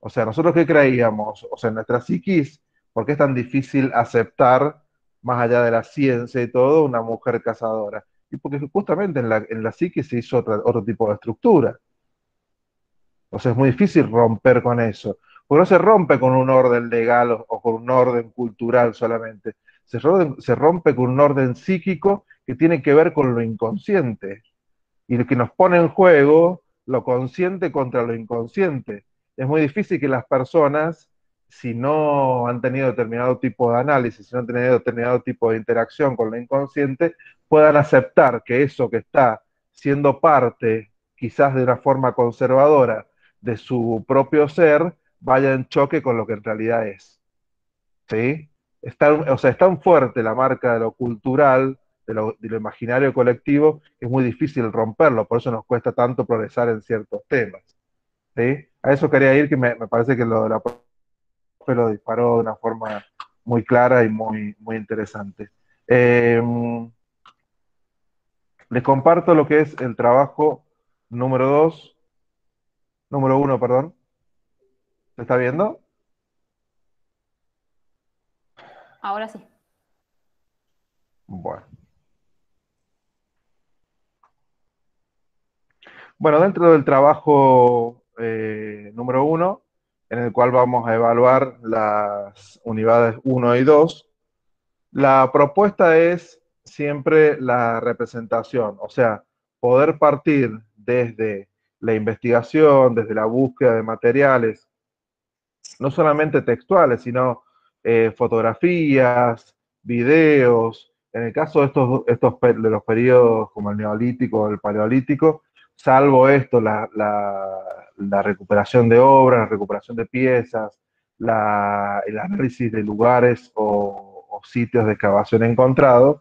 O sea, nosotros qué creíamos, o sea, en nuestra psiquis, ¿por qué es tan difícil aceptar, más allá de la ciencia y todo, una mujer cazadora? Y porque justamente en la psiquis se hizo otro tipo de estructura. O sea, es muy difícil romper con eso. Porque no se rompe con un orden legal o con un orden cultural solamente, se rompe con un orden psíquico que tiene que ver con lo inconsciente, y lo que nos pone en juego lo consciente contra lo inconsciente. Es muy difícil que las personas, si no han tenido determinado tipo de análisis, si no han tenido determinado tipo de interacción con lo inconsciente, puedan aceptar que eso que está siendo parte, quizás de una forma conservadora, de su propio ser, vaya en choque con lo que en realidad es. ¿Sí? O sea, es tan fuerte la marca de lo cultural, de lo imaginario colectivo, que es muy difícil romperlo, por eso nos cuesta tanto progresar en ciertos temas. ¿Sí? A eso quería ir, que me parece que lo de la profe lo disparó de una forma muy clara y muy interesante. Eh, Les comparto lo que es el trabajo número 1, perdón. ¿Se está viendo? Ahora sí. Bueno. Bueno, dentro del trabajo número 1, en el cual vamos a evaluar las unidades 1 y 2, la propuesta es siempre la representación, o sea, poder partir desde la investigación, desde la búsqueda de materiales, no solamente textuales, sino fotografías, videos. En el caso de de los periodos como el Neolítico o el Paleolítico, salvo esto, la recuperación de obras, la recuperación de piezas, el análisis de lugares o sitios de excavación encontrados,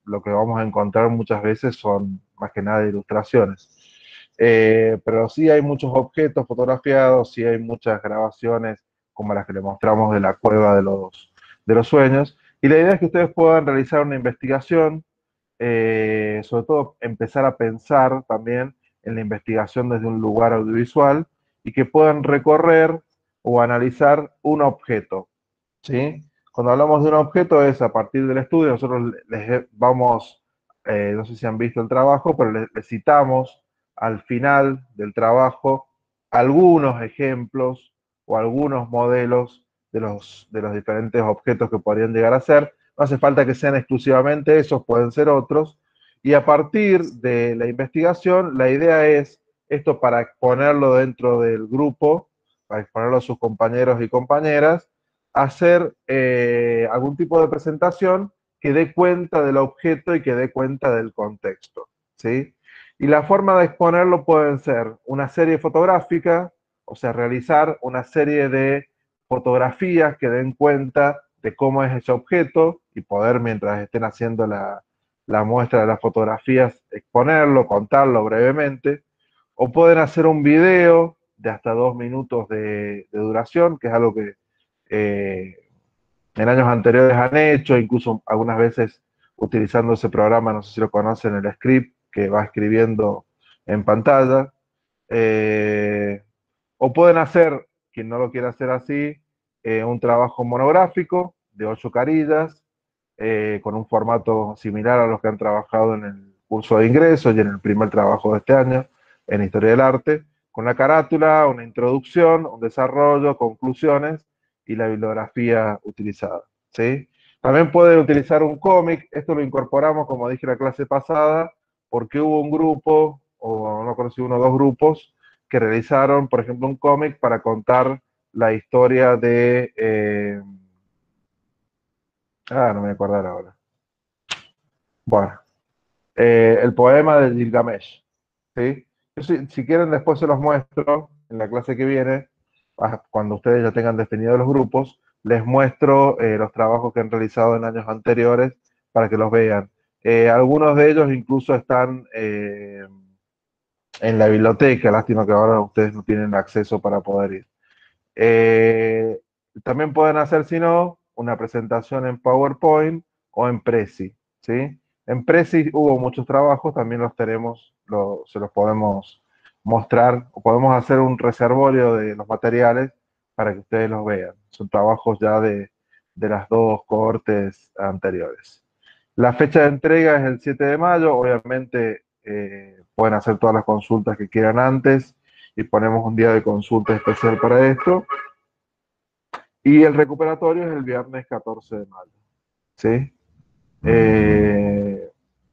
lo que vamos a encontrar muchas veces son más que nada ilustraciones. Pero sí hay muchos objetos fotografiados, sí hay muchas grabaciones como las que le mostramos de la cueva de los sueños. Y la idea es que ustedes puedan realizar una investigación, sobre todo empezar a pensar también en la investigación desde un lugar audiovisual y que puedan recorrer o analizar un objeto, ¿sí? Cuando hablamos de un objeto es a partir del estudio, nosotros les vamos, no sé si han visto el trabajo, pero les citamos al final del trabajo algunos ejemplos o algunos modelos de los diferentes objetos que podrían llegar a ser. No hace falta que sean exclusivamente esos, pueden ser otros. Y a partir de la investigación, la idea es esto para exponerlo dentro del grupo, para exponerlo a sus compañeros y compañeras, hacer algún tipo de presentación que dé cuenta del objeto y que dé cuenta del contexto, ¿sí? Y la forma de exponerlo pueden ser una serie fotográfica, o sea, realizar una serie de fotografías que den cuenta de cómo es ese objeto y poder, mientras estén haciendo la muestra de las fotografías, exponerlo, contarlo brevemente. O pueden hacer un video de hasta 2 minutos de duración, que es algo que eh, en años anteriores han hecho, incluso algunas veces utilizando ese programa, no sé si lo conocen, el script, que va escribiendo en pantalla. Eh, o pueden hacer, quien no lo quiera hacer así, un trabajo monográfico de 8 carillas, con un formato similar a los que han trabajado en el curso de ingreso y en el primer trabajo de este año, en Historia del Arte, con la carátula, una introducción, un desarrollo, conclusiones y la bibliografía utilizada, ¿sí? También pueden utilizar un cómic, esto lo incorporamos, como dije en la clase pasada, porque hubo un grupo, o no conocí uno o dos grupos, que realizaron, por ejemplo, un cómic para contar la historia de... no me voy a acordar ahora. Bueno, el poema de Gilgamesh, ¿sí? Si quieren, después se los muestro en la clase que viene, cuando ustedes ya tengan definidos los grupos, les muestro los trabajos que han realizado en años anteriores para que los vean. Algunos de ellos incluso están en la biblioteca, lástima que ahora ustedes no tienen acceso para poder ir. También pueden hacer, si no, una presentación en PowerPoint o en Prezi, ¿sí? En Prezi hubo muchos trabajos, también los tenemos, se los podemos mostrar, o podemos hacer un reservorio de los materiales para que ustedes los vean. Son trabajos ya de las dos cohortes anteriores. La fecha de entrega es el 7 de mayo, obviamente pueden hacer todas las consultas que quieran antes y ponemos un día de consulta especial para esto. Y el recuperatorio es el viernes 14 de mayo. ¿sí?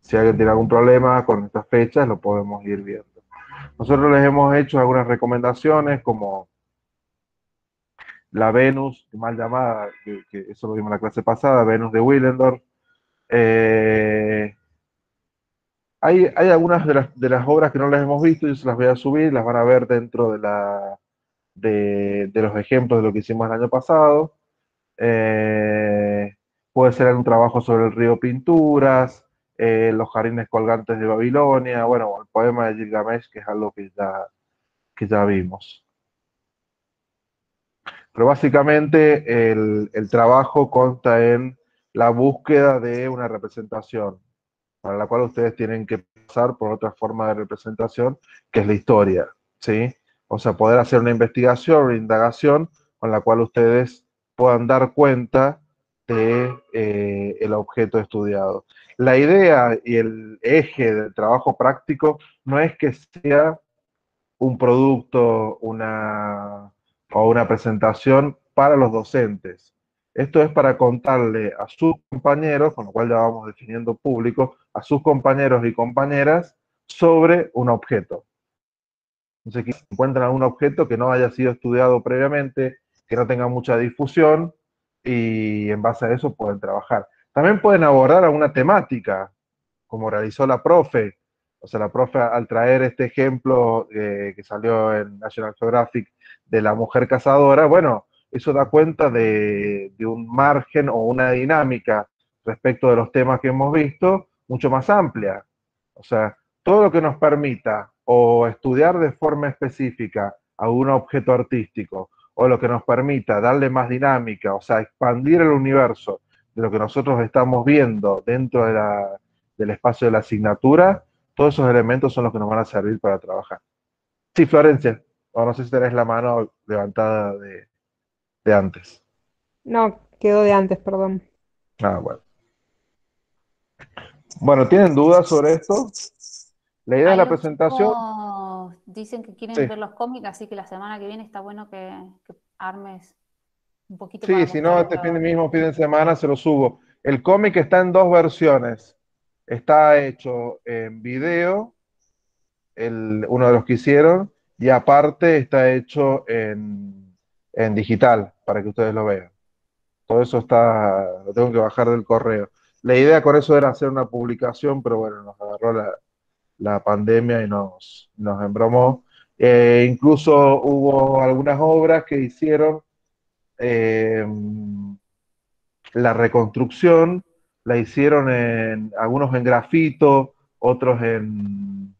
Si alguien tiene algún problema con estas fechas, lo podemos ir viendo. Nosotros les hemos hecho algunas recomendaciones como la Venus, mal llamada, que eso lo vimos en la clase pasada, Venus de Willendorf. Eh, hay algunas de las obras que no las hemos visto, yo se las voy a subir, las van a ver dentro de los ejemplos de lo que hicimos el año pasado. Eh, Puede ser un trabajo sobre el río Pinturas, los jardines colgantes de Babilonia, bueno, el poema de Gilgamesh, que es algo que ya vimos. Pero básicamente el trabajo consta en la búsqueda de una representación, para la cual ustedes tienen que pasar por otra forma de representación, que es la historia, ¿sí? O sea, poder hacer una investigación, una indagación, con la cual ustedes puedan dar cuenta de el objeto estudiado. La idea y el eje del trabajo práctico no es que sea un producto, o una presentación para los docentes. Esto es para contarle a sus compañeros, con lo cual ya vamos definiendo público, a sus compañeros y compañeras sobre un objeto. Entonces, si encuentran algún objeto que no haya sido estudiado previamente, que no tenga mucha difusión, y en base a eso pueden trabajar. También pueden abordar alguna temática, como realizó la profe. O sea, la profe al traer este ejemplo que salió en National Geographic de la mujer cazadora, bueno, eso da cuenta de un margen o una dinámica respecto de los temas que hemos visto mucho más amplia. O sea, todo lo que nos permita o estudiar de forma específica algún objeto artístico o lo que nos permita darle más dinámica, o sea, expandir el universo de lo que nosotros estamos viendo dentro del espacio de la asignatura, todos esos elementos son los que nos van a servir para trabajar. Sí, Florencia, o no sé si tenés la mano levantada de antes. No, quedó de antes, perdón. Ah, bueno. Bueno, ¿tienen dudas sobre esto? La idea de Ahí la los presentación, chicos dicen que quieren sí. ver los cómics, así que la semana que viene está bueno que armes un poquito para Sí, si no, mostrarles este la... mismo fin de semana se lo subo. El cómic está en dos versiones. Está hecho en video, uno de los que hicieron, y aparte está hecho en digital, para que ustedes lo vean. Todo eso lo tengo que bajar del correo. La idea con eso era hacer una publicación, pero bueno, nos agarró la pandemia y nos embromó. Incluso hubo algunas obras que hicieron, eh, la reconstrucción, la hicieron algunos en grafito, otros en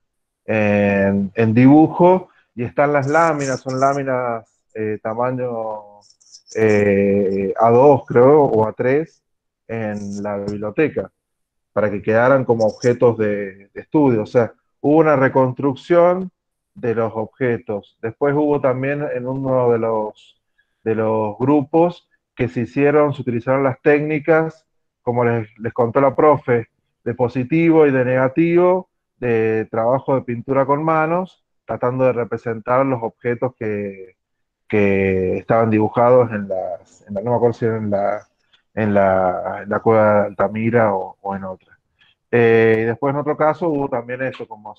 dibujo, y están las láminas, son láminas tamaño A2 creo, o A3, en la biblioteca, para que quedaran como objetos de estudio. O sea, hubo una reconstrucción de los objetos. Después hubo también en uno de los grupos que se utilizaron las técnicas, como les contó la profe, de positivo y de negativo, de trabajo de pintura con manos, tratando de representar los objetos que estaban dibujados no me acuerdo si era en la cueva de Altamira o en otra. Y después en otro caso hubo también eso, como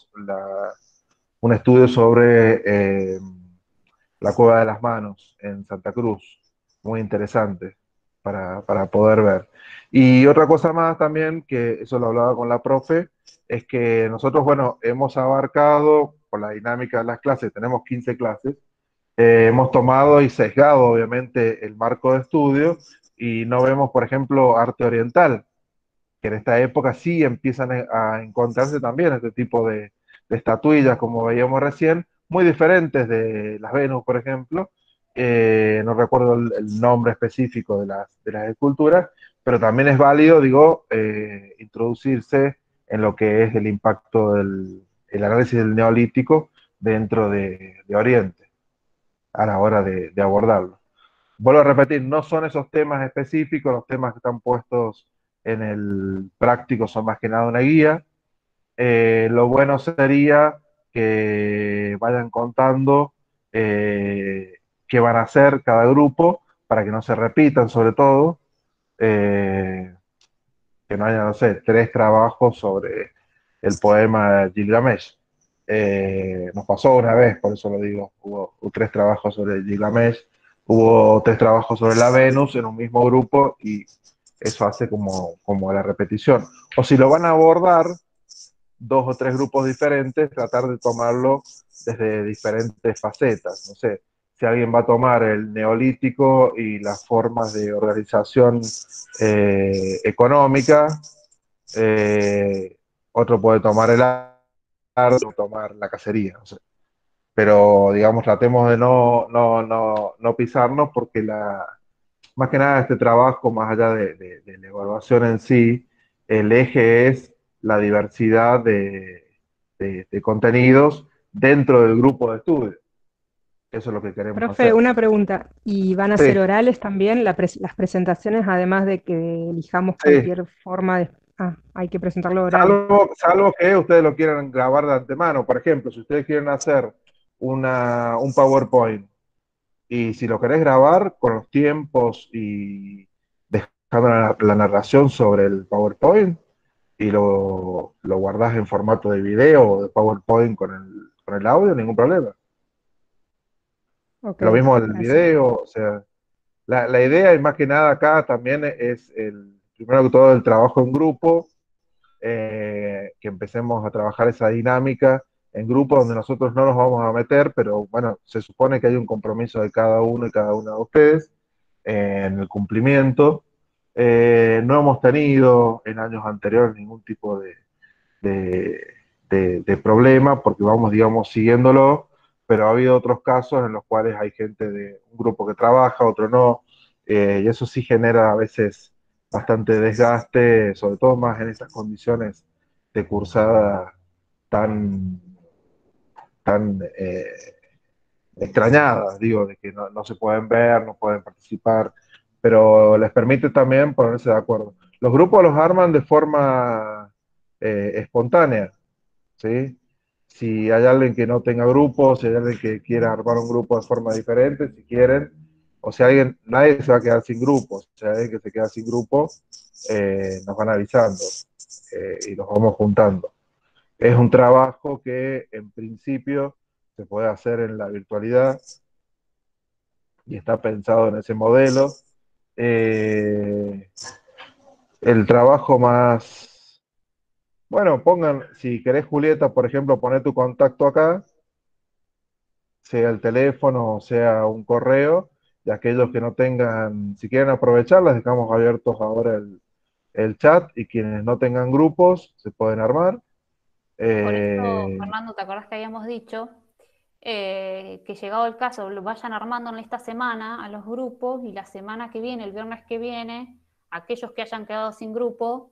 un estudio sobre la Cueva de las Manos en Santa Cruz, muy interesante para poder ver. Y otra cosa más también, que eso lo hablaba con la profe, es que nosotros, bueno, hemos abarcado, por la dinámica de las clases, tenemos 15 clases, hemos tomado y sesgado obviamente el marco de estudio y no vemos, por ejemplo, arte oriental, que en esta época sí empiezan a encontrarse también este tipo de estatuillas, como veíamos recién, muy diferentes de las Venus, por ejemplo. No recuerdo el nombre específico de las esculturas, pero también es válido, digo, introducirse en lo que es el impacto el análisis del neolítico dentro de Oriente a la hora de abordarlo. Vuelvo a repetir, no son esos temas específicos, los temas que están puestos en el práctico son más que nada una guía. Lo bueno sería que vayan contando qué van a hacer cada grupo para que no se repitan, sobre todo. Eh, que no haya, no sé, 3 trabajos sobre el poema Gilgamesh. Nos pasó una vez, por eso lo digo, hubo 3 trabajos sobre Gilgamesh, hubo 3 trabajos sobre la Venus en un mismo grupo y eso hace como la repetición. O si lo van a abordar 2 o 3 grupos diferentes, tratar de tomarlo desde diferentes facetas. No sé, si alguien va a tomar el neolítico y las formas de organización económica, eh, otro puede tomar el arte o tomar la cacería. No sé. Pero, digamos, tratemos de no pisarnos porque más que nada este trabajo, más allá de la evaluación en sí, el eje es la diversidad de contenidos dentro del grupo de estudio. Eso es lo que queremos Profe, hacer. una pregunta. ¿Y van a ser Sí, orales también las presentaciones, además de que elijamos sí. cualquier forma de... Ah, hay que presentarlo oral. Salvo que ustedes lo quieran grabar de antemano. Por ejemplo, si ustedes quieren hacer un PowerPoint y si lo querés grabar con los tiempos y dejando la narración sobre el PowerPoint, y lo guardás en formato de video o de PowerPoint con el audio, ningún problema. Ok, Lo mismo el gracias. video, o sea, la idea y más que nada acá también es primero que todo el trabajo en grupo, que empecemos a trabajar esa dinámica en grupo donde nosotros no nos vamos a meter, pero bueno, se supone que hay un compromiso de cada uno y cada una de ustedes en el cumplimiento. No hemos tenido en años anteriores ningún tipo de, de problema, porque vamos, digamos, siguiéndolo, pero ha habido otros casos en los cuales hay gente de un grupo que trabaja, otro no, y eso sí genera a veces bastante desgaste, sobre todo más en estas condiciones de cursada tan, tan extrañadas, digo, de que no se pueden ver, no pueden participar, pero les permite también ponerse de acuerdo. Los grupos los arman de forma espontánea, ¿sí? Si hay alguien que no tenga grupo, si hay alguien que quiera armar un grupo de forma diferente, si quieren, o si alguien, nadie se va a quedar sin grupo, si hay alguien que se queda sin grupo, nos van avisando y los vamos juntando. Es un trabajo que en principio se puede hacer en la virtualidad y está pensado en ese modelo. Eh, el trabajo más, bueno, pongan, si querés Julieta, por ejemplo, poner tu contacto acá, sea el teléfono o sea un correo, y aquellos que no tengan, si quieren aprovechar, les dejamos abiertos ahora el chat y quienes no tengan grupos se pueden armar. Por eso, Eh, Fernando, ¿te acordás que habíamos dicho que llegado el caso lo vayan armando en esta semana a los grupos y la semana que viene, el viernes que viene, aquellos que hayan quedado sin grupo,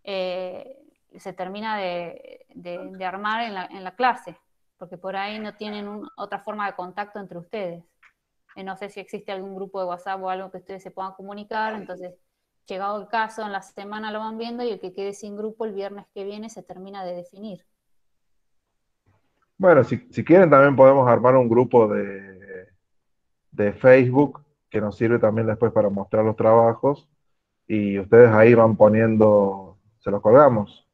se termina de armar en la clase, porque por ahí no tienen otra forma de contacto entre ustedes. No sé si existe algún grupo de WhatsApp o algo que ustedes se puedan comunicar, entonces, llegado el caso, en la semana lo van viendo y el que quede sin grupo el viernes que viene se termina de definir. bueno, si quieren también podemos armar un grupo de Facebook que nos sirve también después para mostrar los trabajos y ustedes ahí van poniendo, se los colgamos.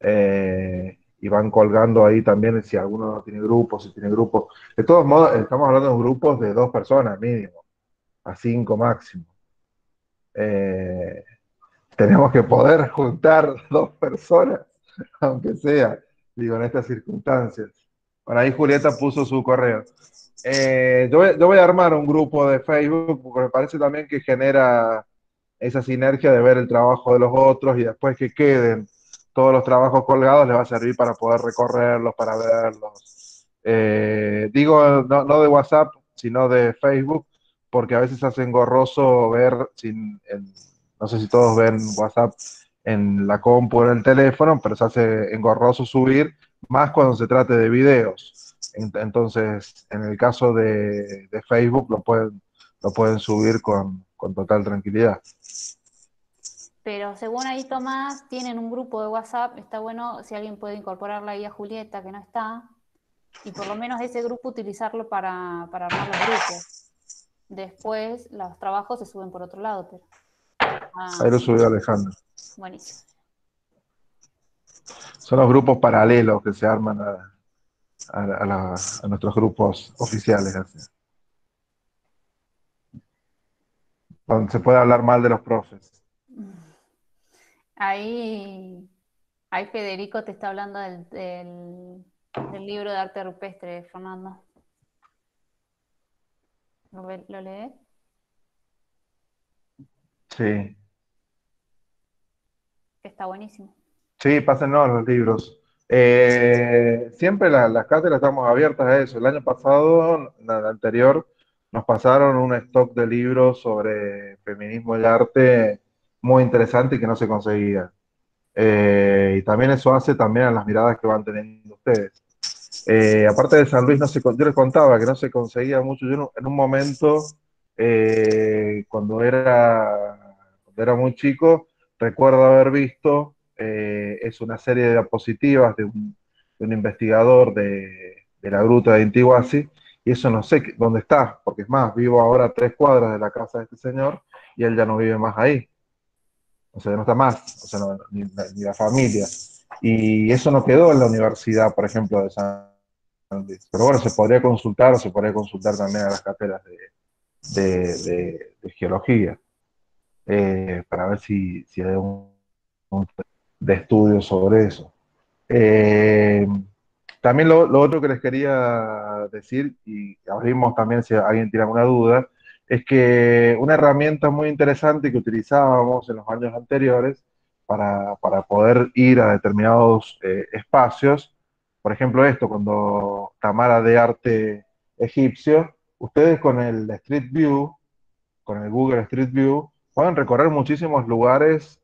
Y van colgando ahí también si alguno no tiene grupo, si tiene grupo. De todos modos, estamos hablando de grupos de 2 personas mínimo, a 5 máximo. Eh, tenemos que poder juntar 2 personas, aunque sea, digo, en estas circunstancias. Por ahí Julieta puso su correo. Yo voy a armar un grupo de Facebook porque me parece también que genera esa sinergia de ver el trabajo de los otros y después que queden todos los trabajos colgados les va a servir para poder recorrerlos, para verlos. Digo, no de WhatsApp, sino de Facebook, porque a veces hace engorroso ver, no sé si todos ven WhatsApp en la compu o en el teléfono, pero se hace engorroso subir, más cuando se trate de videos. Entonces, en el caso de Facebook lo pueden subir con total tranquilidad. Pero según ahí Tomás, tienen un grupo de WhatsApp, está bueno si alguien puede incorporarla ahí a Julieta, que no está, y por lo menos ese grupo utilizarlo para armar los grupos. Después los trabajos se suben por otro lado, pero Ahí lo sí, subió Alejandro. buenísimo. Son los grupos paralelos que se arman a nuestros grupos oficiales, así, donde se puede hablar mal de los profes. Ahí, ahí Federico te está hablando del libro de arte rupestre, Fernando. ¿Lo lees? Sí, Que está buenísimo. sí, pásennos los libros. Siempre las cátedras estamos abiertas a eso. El año pasado, el anterior, nos pasaron un stock de libros sobre feminismo y arte muy interesante y que no se conseguía. Y también eso hace también a las miradas que van teniendo ustedes. Aparte de San Luis, yo les contaba que no se conseguía mucho. Yo en un momento, cuando era muy chico, recuerdo haber visto, es una serie de diapositivas de un investigador de la gruta de Intihuasi, y eso no sé dónde está, porque es más, vivo ahora a 3 cuadras de la casa de este señor, y él ya no vive más ahí. O sea, no está más, o sea, ni la familia. Y eso no quedó en la universidad, por ejemplo, de San Luis. Pero bueno, se podría consultar, o se podría consultar también a las cátedras de geología, para ver si hay un de estudio sobre eso. Eh, También lo otro que les quería decir, y abrimos también si alguien tiene alguna duda, es que una herramienta muy interesante que utilizábamos en los años anteriores para poder ir a determinados espacios, por ejemplo esto, cuando Tamara de Arte Egipcio, ustedes con el Street View, con el Google Street View, pueden recorrer muchísimos lugares,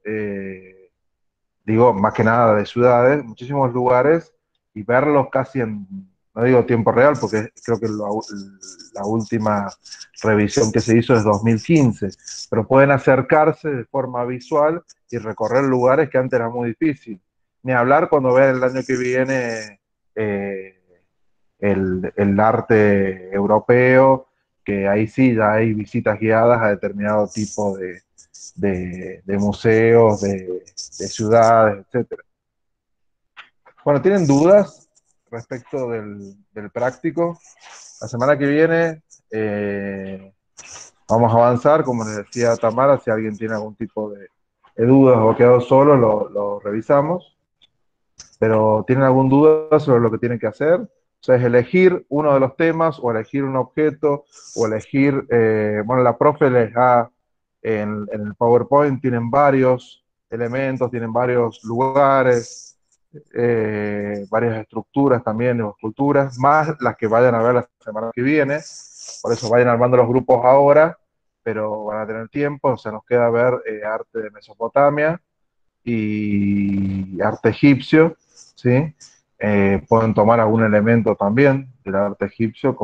digo, más que nada de ciudades, muchísimos lugares y verlos casi en, no digo tiempo real, porque creo que la última revisión que se hizo es 2015, pero pueden acercarse de forma visual y recorrer lugares que antes era muy difícil. Ni hablar cuando vean el año que viene el arte europeo, que ahí sí ya hay visitas guiadas a determinado tipo de museos, de ciudades, etcétera. Bueno, ¿tienen dudas respecto del práctico? La semana que viene vamos a avanzar, como les decía Tamara, si alguien tiene algún tipo de dudas o ha quedado solo, lo revisamos. Pero ¿tienen alguna duda sobre lo que tienen que hacer? O sea, es elegir uno de los temas o elegir un objeto o elegir, bueno, la profe les da en el PowerPoint, tienen varios elementos, tienen varios lugares, varias estructuras también, o esculturas, más las que vayan a ver la semana que viene. Por eso vayan armando los grupos ahora, pero van a tener tiempo. O sea, nos queda ver arte de Mesopotamia y arte egipcio, ¿sí? Pueden tomar algún elemento también del arte egipcio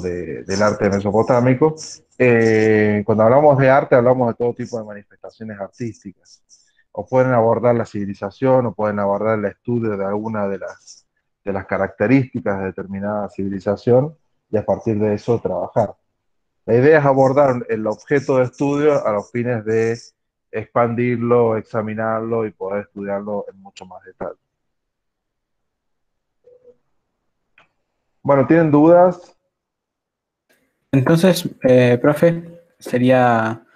del arte mesopotámico. Cuando hablamos de arte, hablamos de todo tipo de manifestaciones artísticas. O pueden abordar la civilización, o pueden abordar el estudio de alguna de las características de determinada civilización, y a partir de eso trabajar. La idea es abordar el objeto de estudio a los fines de expandirlo, examinarlo y poder estudiarlo en mucho más detalle. Bueno, ¿tienen dudas? Entonces, profe, sería,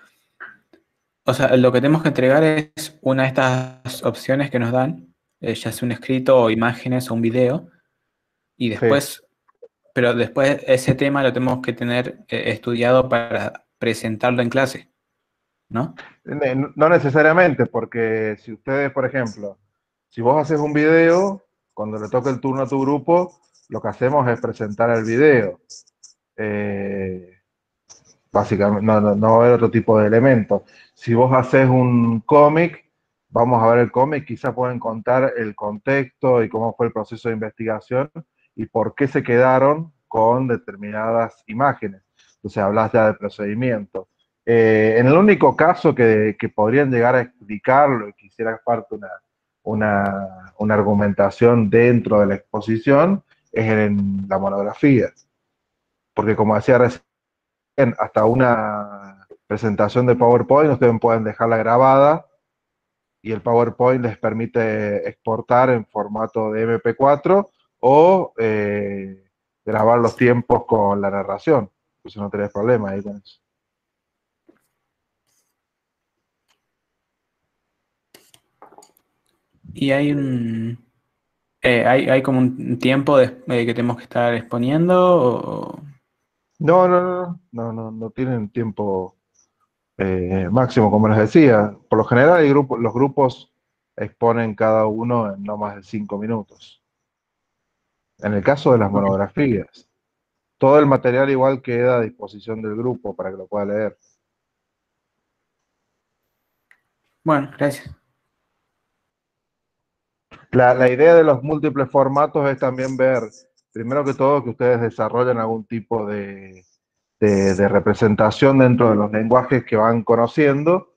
o sea, lo que tenemos que entregar es una de estas opciones que nos dan, ya sea un escrito o imágenes o un video, y después, pero después ese tema lo tenemos que tener estudiado para presentarlo en clase, ¿no? No necesariamente, porque si ustedes, por ejemplo, si vos haces un video, cuando le toque el turno a tu grupo, lo que hacemos es presentar el video. Básicamente, no va a haber otro tipo de elementos. Si vos haces un cómic, vamos a ver el cómic, quizás pueden contar el contexto y cómo fue el proceso de investigación y por qué se quedaron con determinadas imágenes. Entonces hablas ya de procedimiento. En el único caso que podrían llegar a explicarlo y quisiera parte una argumentación dentro de la exposición es en la monografía. Porque como decía recién, hasta presentación de PowerPoint, ustedes pueden dejarla grabada y el PowerPoint les permite exportar en formato de MP4 o grabar los tiempos con la narración. Entonces no tenés problema ahí con eso. Y hay como un tiempo que tenemos que estar exponiendo No tienen tiempo máximo, como les decía. Por lo general los grupos exponen cada uno en no más de 5 minutos. En el caso de las Ok. monografías, todo el material igual queda a disposición del grupo para que lo pueda leer. Bueno, gracias. La idea de los múltiples formatos es también ver, primero que todo, que ustedes desarrollen algún tipo de representación dentro de los lenguajes que van conociendo,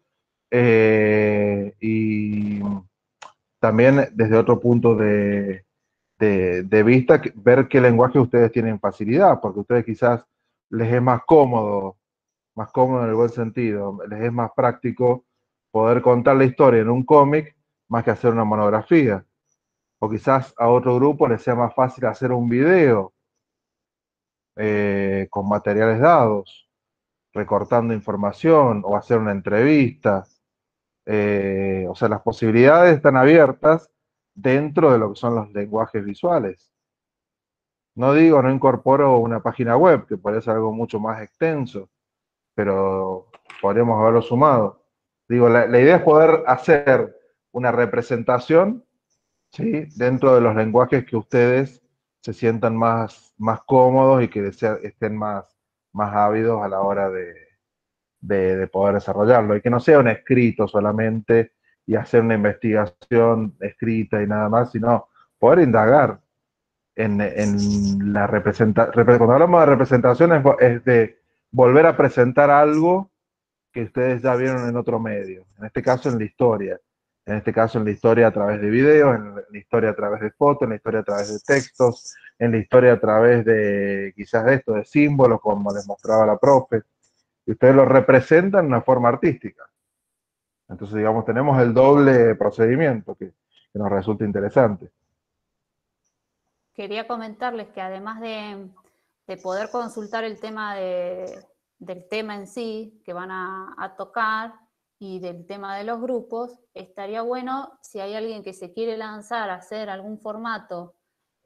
y también desde otro punto de vista, ver qué lenguaje ustedes tienen facilidad, porque a ustedes quizás les es más cómodo en el buen sentido, les es más práctico poder contar la historia en un cómic más que hacer una monografía. O quizás a otro grupo les sea más fácil hacer un video con materiales dados, recortando información o hacer una entrevista. O sea, las posibilidades están abiertas dentro de lo que son los lenguajes visuales. No digo, no incorporo una página web, que parece algo mucho más extenso, pero podríamos haberlo sumado. Digo, la idea es poder hacer una representación, ¿sí?, dentro de los lenguajes que ustedes se sientan más cómodos y que estén más ávidos a la hora de poder desarrollarlo, y que no sea un escrito solamente y hacer una investigación escrita y nada más, sino poder indagar en la representación. Cuando hablamos de representación es de volver a presentar algo que ustedes ya vieron en otro medio, en este caso en la historia. En este caso en la historia a través de videos, en la historia a través de fotos, en la historia a través de textos, en la historia a través de quizás de esto, de símbolos, como les mostraba la profe, y ustedes lo representan de una forma artística. Entonces, digamos, tenemos el doble procedimiento que nos resulta interesante. Quería comentarles que además de poder consultar el tema del tema en sí que van a tocar y del tema de los grupos, estaría bueno si hay alguien que se quiere lanzar a hacer algún formato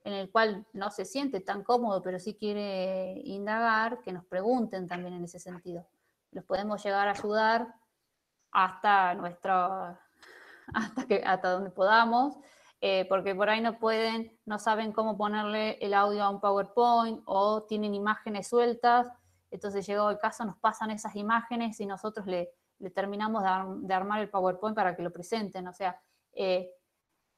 en el cual no se siente tan cómodo, pero sí quiere indagar, que nos pregunten también en ese sentido. Los podemos llegar a ayudar hasta hasta donde podamos, porque por ahí no saben cómo ponerle el audio a un PowerPoint o tienen imágenes sueltas, entonces llegado el caso nos pasan esas imágenes y nosotros le terminamos de armar el PowerPoint para que lo presenten, o sea,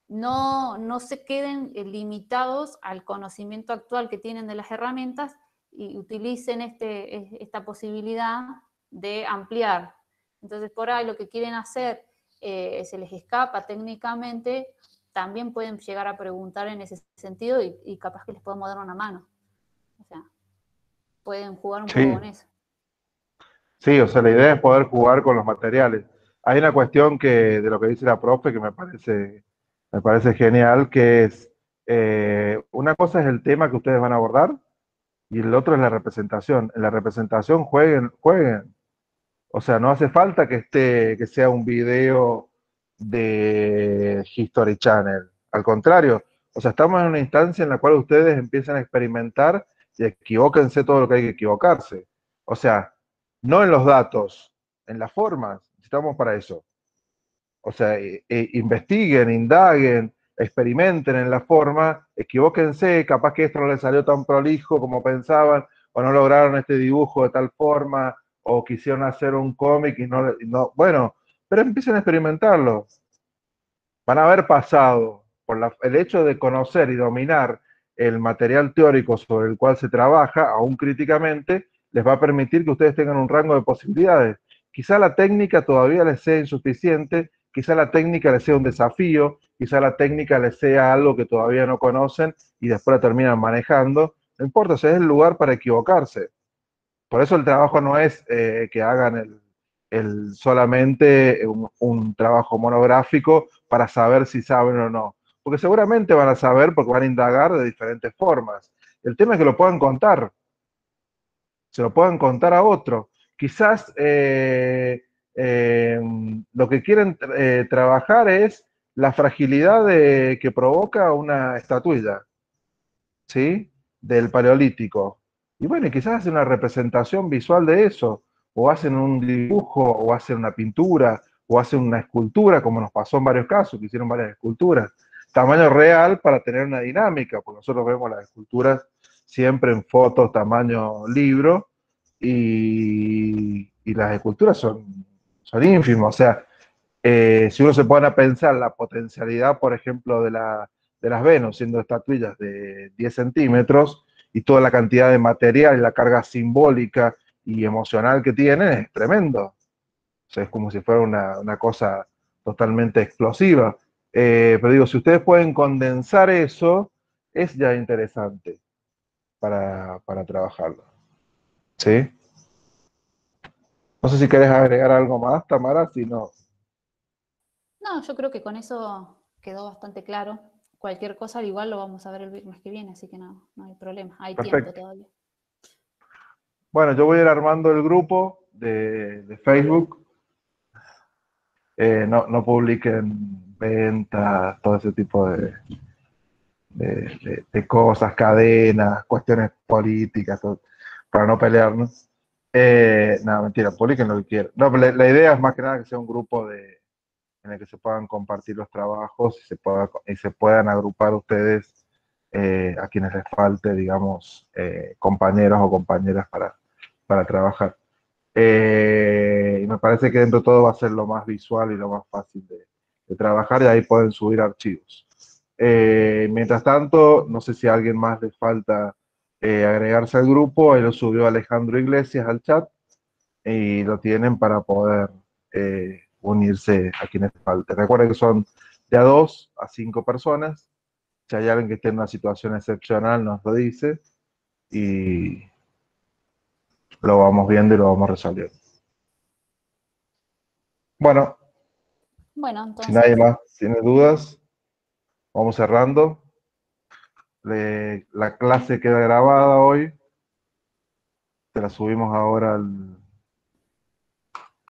no se queden limitados al conocimiento actual que tienen de las herramientas y utilicen esta posibilidad de ampliar. Entonces, por ahí lo que quieren hacer se les escapa técnicamente, también pueden llegar a preguntar en ese sentido y capaz que les podemos dar una mano. O sea, pueden jugar un poco con eso. Sí, o sea, la idea es poder jugar con los materiales. Hay una cuestión de lo que dice la profe que me parece genial, que es, una cosa es el tema que ustedes van a abordar y el otro es la representación. En la representación jueguen. O sea, no hace falta que sea un video de History Channel. Al contrario, o sea, estamos en una instancia en la cual ustedes empiezan a experimentar y equivóquense todo lo que hay que equivocarse. O sea, no en los datos, en las formas. Estamos para eso. O sea, investiguen, indaguen, experimenten en la forma, equivóquense, capaz que esto no les salió tan prolijo como pensaban, o no lograron este dibujo de tal forma, o quisieron hacer un cómic y no, bueno, pero empiecen a experimentarlo. Van a haber pasado por el hecho de conocer y dominar el material teórico sobre el cual se trabaja, aún críticamente, les va a permitir que ustedes tengan un rango de posibilidades. Quizá la técnica todavía les sea insuficiente, quizá la técnica les sea un desafío, quizá la técnica les sea algo que todavía no conocen y después la terminan manejando. No importa, ese es el lugar para equivocarse. Por eso el trabajo no es que hagan solamente un trabajo monográfico para saber si saben o no. Porque seguramente van a saber porque van a indagar de diferentes formas. El tema es que lo puedan contar, se lo puedan contar a otro. Quizás lo que quieren trabajar es la fragilidad que provoca una estatuilla, ¿sí? Del Paleolítico. Y bueno, quizás hacen una representación visual de eso, o hacen un dibujo, o hacen una pintura, o hacen una escultura, como nos pasó en varios casos, que hicieron varias esculturas. Tamaño real para tener una dinámica, porque nosotros vemos las esculturas siempre en fotos, tamaño libro, y las esculturas son ínfimas. O sea, si uno se pone a pensar la potencialidad, por ejemplo, de las Venus, siendo estatuillas de 10 centímetros, y toda la cantidad de material y la carga simbólica y emocional que tienen, es tremendo. O sea, es como si fuera una cosa totalmente explosiva. Pero digo, si ustedes pueden condensar eso, es ya interesante para trabajarlo. ¿Sí? No sé si querés agregar algo más, Tamara, si no. No, yo creo que con eso quedó bastante claro. Cualquier cosa, al igual lo vamos a ver el viernes que viene, así que no hay problema. Hay tiempo Perfecto. todavía. Bueno, yo voy a ir armando el grupo de Facebook. No publiquen ventas, todo ese tipo de cosas, cadenas, cuestiones políticas, todo, para no pelearnos. No, mentira, publiquen lo que quieran. No, pero la idea es más que nada que sea un grupo en el que se puedan compartir los trabajos y se puedan agrupar ustedes a quienes les falte, digamos, compañeros o compañeras para trabajar. Y me parece que dentro de todo va a ser lo más visual y lo más fácil de trabajar, y ahí pueden subir archivos. Mientras tanto, no sé si a alguien más le falta agregarse al grupo. Ahí lo subió Alejandro Iglesias al chat y lo tienen para poder unirse a quienes falte. Recuerden que son de a 2 a 5 personas. Si hay alguien que esté en una situación excepcional, nos lo dice y lo vamos viendo y lo vamos resolviendo. Bueno, Bueno, si nadie entonces, más tiene dudas, vamos cerrando. La clase queda grabada hoy. Se la subimos ahora